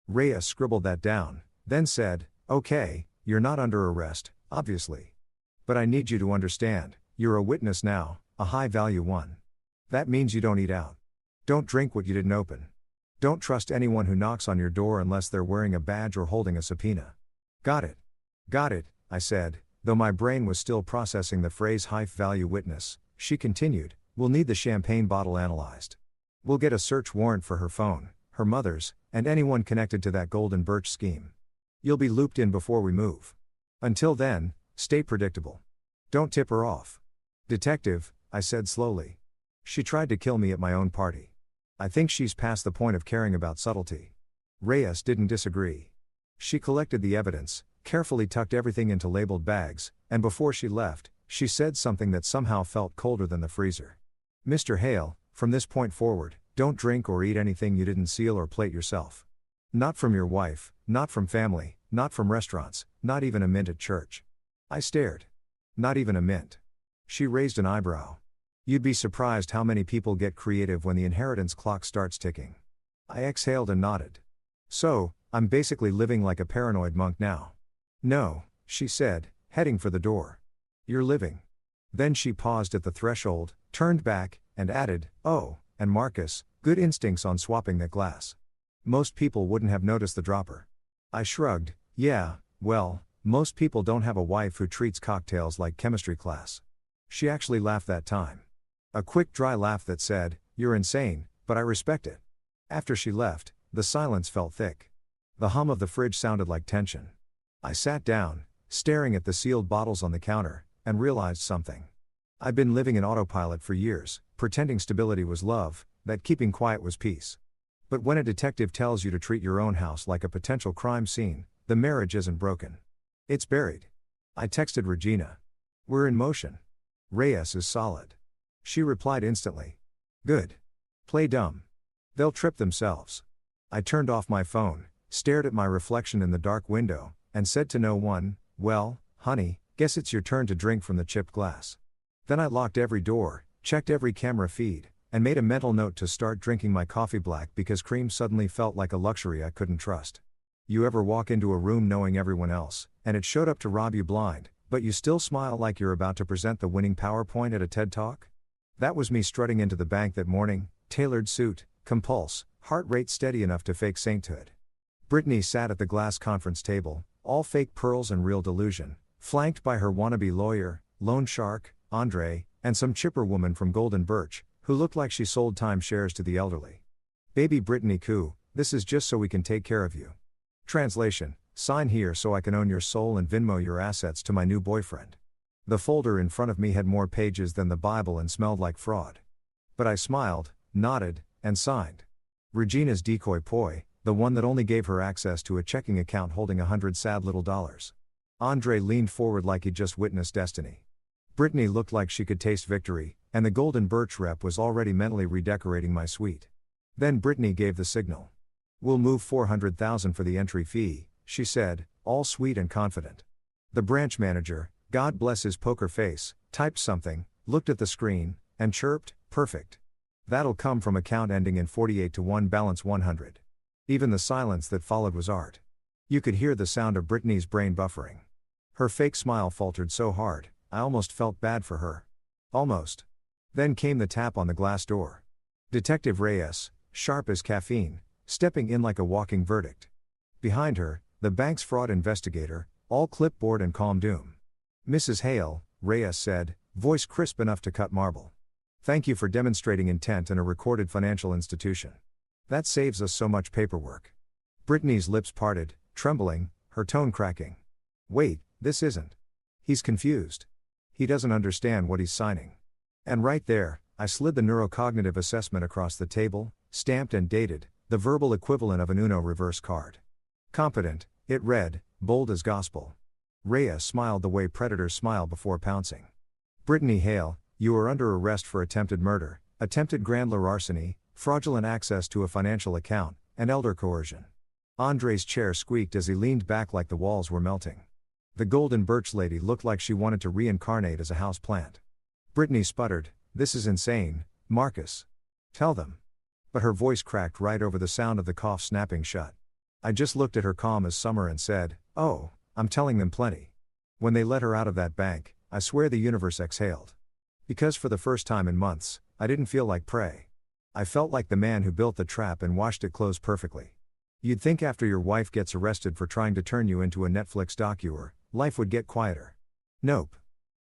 Reyes scribbled that down, then said, "Okay, you're not under arrest, obviously. But I need you to understand, you're a witness now, a high-value one. That means you don't eat out. Don't drink what you didn't open. Don't trust anyone who knocks on your door unless they're wearing a badge or holding a subpoena." "Got it. Got it," I said, though my brain was still processing the phrase high-value witness. She continued, "We'll need the champagne bottle analyzed. We'll get a search warrant for her phone, her mother's, and anyone connected to that Golden Birch scheme. You'll be looped in before we move. Until then, stay predictable. Don't tip her off. Detective, I said slowly. She tried to kill me at my own party. I think she's past the point of caring about subtlety. Reyes didn't disagree. She collected the evidence, carefully tucked everything into labeled bags, and before she left, she said something that somehow felt colder than the freezer. Mr. Hale, from this point forward, don't drink or eat anything you didn't seal or plate yourself. Not from your wife, not from family, not from restaurants, not even a mint at church. I stared. Not even a mint. She raised an eyebrow. You'd be surprised how many people get creative when the inheritance clock starts ticking. I exhaled and nodded. So, I'm basically living like a paranoid monk now. No, she said, heading for the door. You're living. Then she paused at the threshold, turned back, and added, oh, and Marcus, good instincts on swapping that glass. Most people wouldn't have noticed the dropper. I shrugged, yeah, well, most people don't have a wife who treats cocktails like chemistry class. She actually laughed that time. A quick dry laugh that said, you're insane, but I respect it. After she left, the silence felt thick. The hum of the fridge sounded like tension. I sat down, staring at the sealed bottles on the counter, and realized something. I'd been living in autopilot for years, pretending stability was love, that keeping quiet was peace. But when a detective tells you to treat your own house like a potential crime scene, the marriage isn't broken. It's buried. I texted Regina. We're in motion. Reyes is solid. She replied instantly. Good. Play dumb. They'll trip themselves. I turned off my phone, stared at my reflection in the dark window, and said to no one, well, honey, guess it's your turn to drink from the chipped glass. Then I locked every door, checked every camera feed, and made a mental note to start drinking my coffee black because cream suddenly felt like a luxury I couldn't trust. You ever walk into a room knowing everyone else, and it showed up to rob you blind, but you still smile like you're about to present the winning PowerPoint at a TED Talk? That was me strutting into the bank that morning, tailored suit, compulse, heart rate steady enough to fake sainthood. Brittany sat at the glass conference table, all fake pearls and real delusion, flanked by her wannabe lawyer, loan shark, Andre, and some chipper woman from Golden Birch, who looked like she sold timeshares to the elderly. Baby Brittany Koo, this is just so we can take care of you. Translation, sign here so I can own your soul and Venmo your assets to my new boyfriend. The folder in front of me had more pages than the Bible and smelled like fraud. But I smiled, nodded, and signed. Regina's decoy poi, the one that only gave her access to a checking account holding $100 sad little dollars. Andre leaned forward like he'd just witnessed destiny. Brittany looked like she could taste victory, and the Golden Birch rep was already mentally redecorating my suite. Then Brittany gave the signal. We'll move $400,000 for the entry fee, she said, all sweet and confident. The branch manager, God bless his poker face, typed something, looked at the screen, and chirped, perfect. That'll come from account ending in 48-1 balance 100. Even the silence that followed was art. You could hear the sound of Brittany's brain buffering. Her fake smile faltered so hard, I almost felt bad for her. Almost. Then came the tap on the glass door. Detective Reyes, sharp as caffeine, stepping in like a walking verdict. Behind her, the bank's fraud investigator, all clipboard and calm doom. Mrs. Hale, Reyes said, voice crisp enough to cut marble. Thank you for demonstrating intent in a recorded financial institution. That saves us so much paperwork. Brittany's lips parted, trembling, her tone cracking. Wait, this isn't. He's confused. He doesn't understand what he's signing. And right there, I slid the neurocognitive assessment across the table, stamped and dated, the verbal equivalent of an Uno reverse card. Competent, it read, bold as gospel. Reyes smiled the way predators smile before pouncing. Brittany Hale, you are under arrest for attempted murder, attempted grand larceny, fraudulent access to a financial account, and elder coercion. Andre's chair squeaked as he leaned back like the walls were melting. The Golden Birch lady looked like she wanted to reincarnate as a house plant. Brittany sputtered, this is insane, Marcus. Tell them. But her voice cracked right over the sound of the cough snapping shut. I just looked at her calm as summer and said, oh, I'm telling them plenty. When they let her out of that bank, I swear the universe exhaled. Because for the first time in months, I didn't feel like prey. I felt like the man who built the trap and watched it close perfectly. You'd think after your wife gets arrested for trying to turn you into a Netflix docuer, life would get quieter. Nope.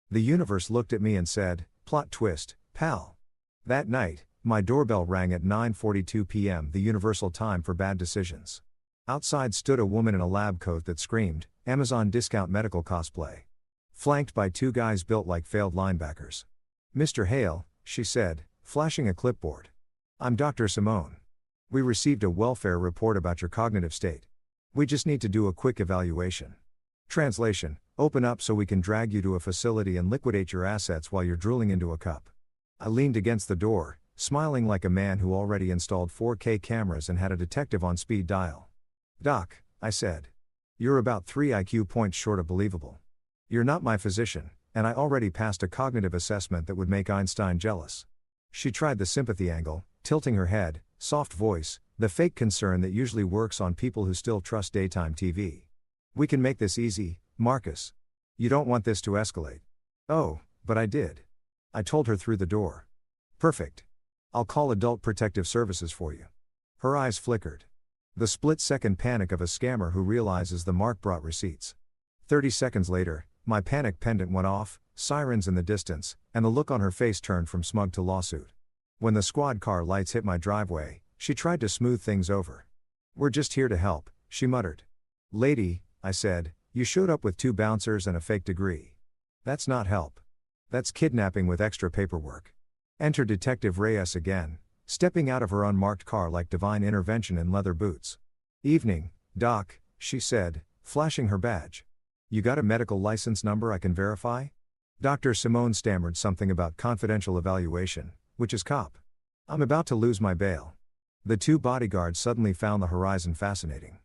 The universe looked at me and said, plot twist, pal. That night, My doorbell rang at 9:42 p.m., the universal time for bad decisions. Outside stood a woman in a lab coat that screamed, "Amazon discount medical cosplay." Flanked by two guys built like failed linebackers. "Mr. Hale," she said, flashing a clipboard. "I'm Dr. Simone. We received a welfare report about your cognitive state. We just need to do a quick evaluation. Translation: open up so we can drag you to a facility and liquidate your assets while you're drooling into a cup." I leaned against the door, smiling like a man who already installed 4K cameras and had a detective on speed dial. "Doc," I said. "You're about 3 IQ points short of believable. You're not my physician, and I already passed a cognitive assessment that would make Einstein jealous." She tried the sympathy angle, tilting her head, soft voice, the fake concern that usually works on people who still trust daytime TV. "We can make this easy, Marcus. You don't want this to escalate." "Oh, but I did." I told her through the door. "Perfect. I'll call Adult Protective Services for you." Her eyes flickered. The split-second panic of a scammer who realizes the mark brought receipts. 30 seconds later, my panic pendant went off, sirens in the distance, and the look on her face turned from smug to lawsuit. When the squad car lights hit my driveway, she tried to smooth things over. "We're just here to help," she muttered. "Lady," I said, "you showed up with 2 bouncers and a fake degree. That's not help. That's kidnapping with extra paperwork." Enter Detective Reyes again, stepping out of her unmarked car like divine intervention in leather boots. "Evening, Doc," she said, flashing her badge. "You got a medical license number I can verify?" Dr. Simone stammered something about confidential evaluation, which is cop. I'm about to lose my bail. The 2 bodyguards suddenly found the horizon fascinating.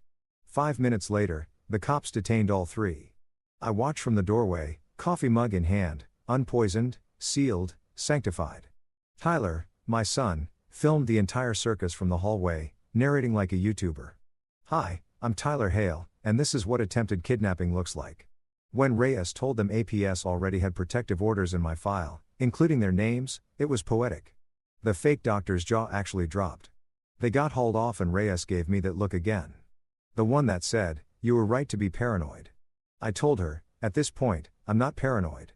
5 minutes later, the cops detained all 3. I watched from the doorway, coffee mug in hand, unpoisoned, sealed, sanctified. Tyler, my son, filmed the entire circus from the hallway, narrating like a YouTuber. "Hi, I'm Tyler Hale, and this is what attempted kidnapping looks like." When Reyes told them APS already had protective orders in my file, including their names, it was poetic. The fake doctor's jaw actually dropped. They got hauled off and Reyes gave me that look again. The one that said, "You were right to be paranoid." I told her, "At this point, I'm not paranoid.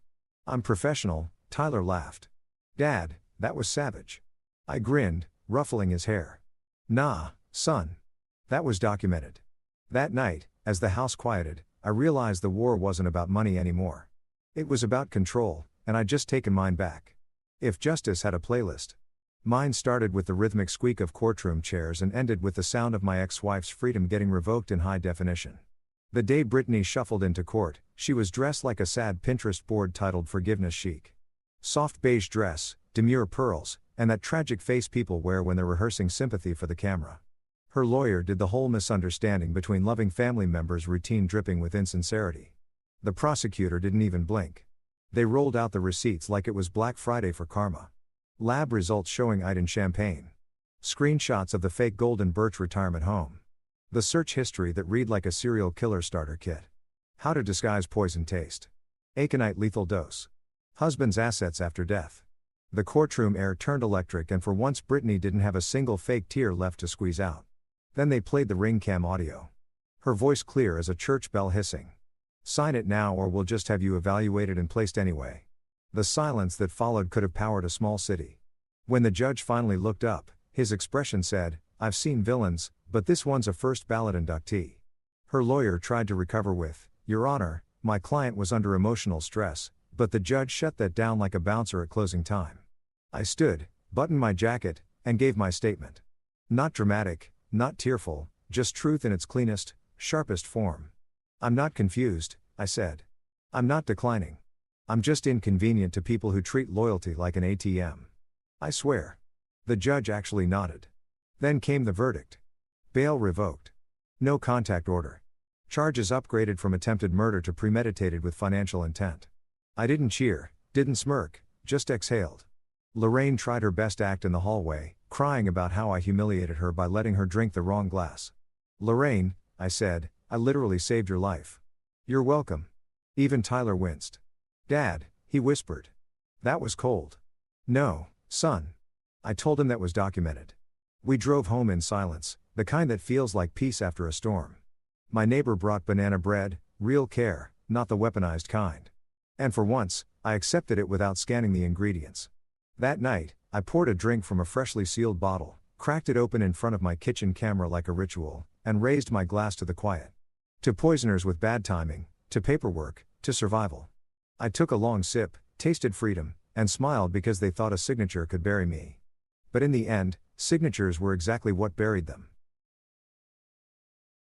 I'm professional." Tyler laughed. "Dad, that was savage." I grinned, ruffling his hair. "Nah, son. That was documented." That night, as the house quieted, I realized the war wasn't about money anymore. It was about control, and I'd just taken mine back. If justice had a playlist, mine started with the rhythmic squeak of courtroom chairs and ended with the sound of my ex-wife's freedom getting revoked in high definition. The day Brittany shuffled into court, she was dressed like a sad Pinterest board titled "Forgiveness Chic." Soft beige dress, demure pearls, and that tragic face people wear when they're rehearsing sympathy for the camera. Her lawyer did the whole misunderstanding between loving family members routine dripping with insincerity. The prosecutor didn't even blink. They rolled out the receipts like it was Black Friday for karma. Lab results showing Iden champagne. Screenshots of the fake Golden Birch retirement home. The search history that read like a serial killer starter kit. How to disguise poison taste. Aconite lethal dose. Husband's assets after death. The courtroom air turned electric and for once Brittany didn't have a single fake tear left to squeeze out. Then they played the ring cam audio. Her voice clear as a church bell hissing. "Sign it now or we'll just have you evaluated and placed anyway." The silence that followed could have powered a small city. When the judge finally looked up, his expression said, "I've seen villains, but this one's a first ballot inductee." Her lawyer tried to recover with, "Your Honor, my client was under emotional stress," but the judge shut that down like a bouncer at closing time. I stood, buttoned my jacket, and gave my statement. Not dramatic, not tearful, just truth in its cleanest, sharpest form. "I'm not confused," I said. "I'm not declining. I'm just inconvenient to people who treat loyalty like an ATM. I swear." The judge actually nodded. Then came the verdict. Bail revoked. No contact order. Charges upgraded from attempted murder to premeditated with financial intent. I didn't cheer, didn't smirk, just exhaled. Lorraine tried her best act in the hallway, crying about how I humiliated her by letting her drink the wrong glass. "Lorraine," I said, "I literally saved your life." "You're welcome." Even Tyler winced. "Dad," he whispered. "That was cold." "No, son." I told him that was documented. We drove home in silence, the kind that feels like peace after a storm. My neighbor brought banana bread, real care, not the weaponized kind. And for once, I accepted it without scanning the ingredients. That night, I poured a drink from a freshly sealed bottle, cracked it open in front of my kitchen camera like a ritual, and raised my glass to the quiet. To poisoners with bad timing, to paperwork, to survival. I took a long sip, tasted freedom, and smiled because they thought a signature could bury me. But in the end, signatures were exactly what buried them.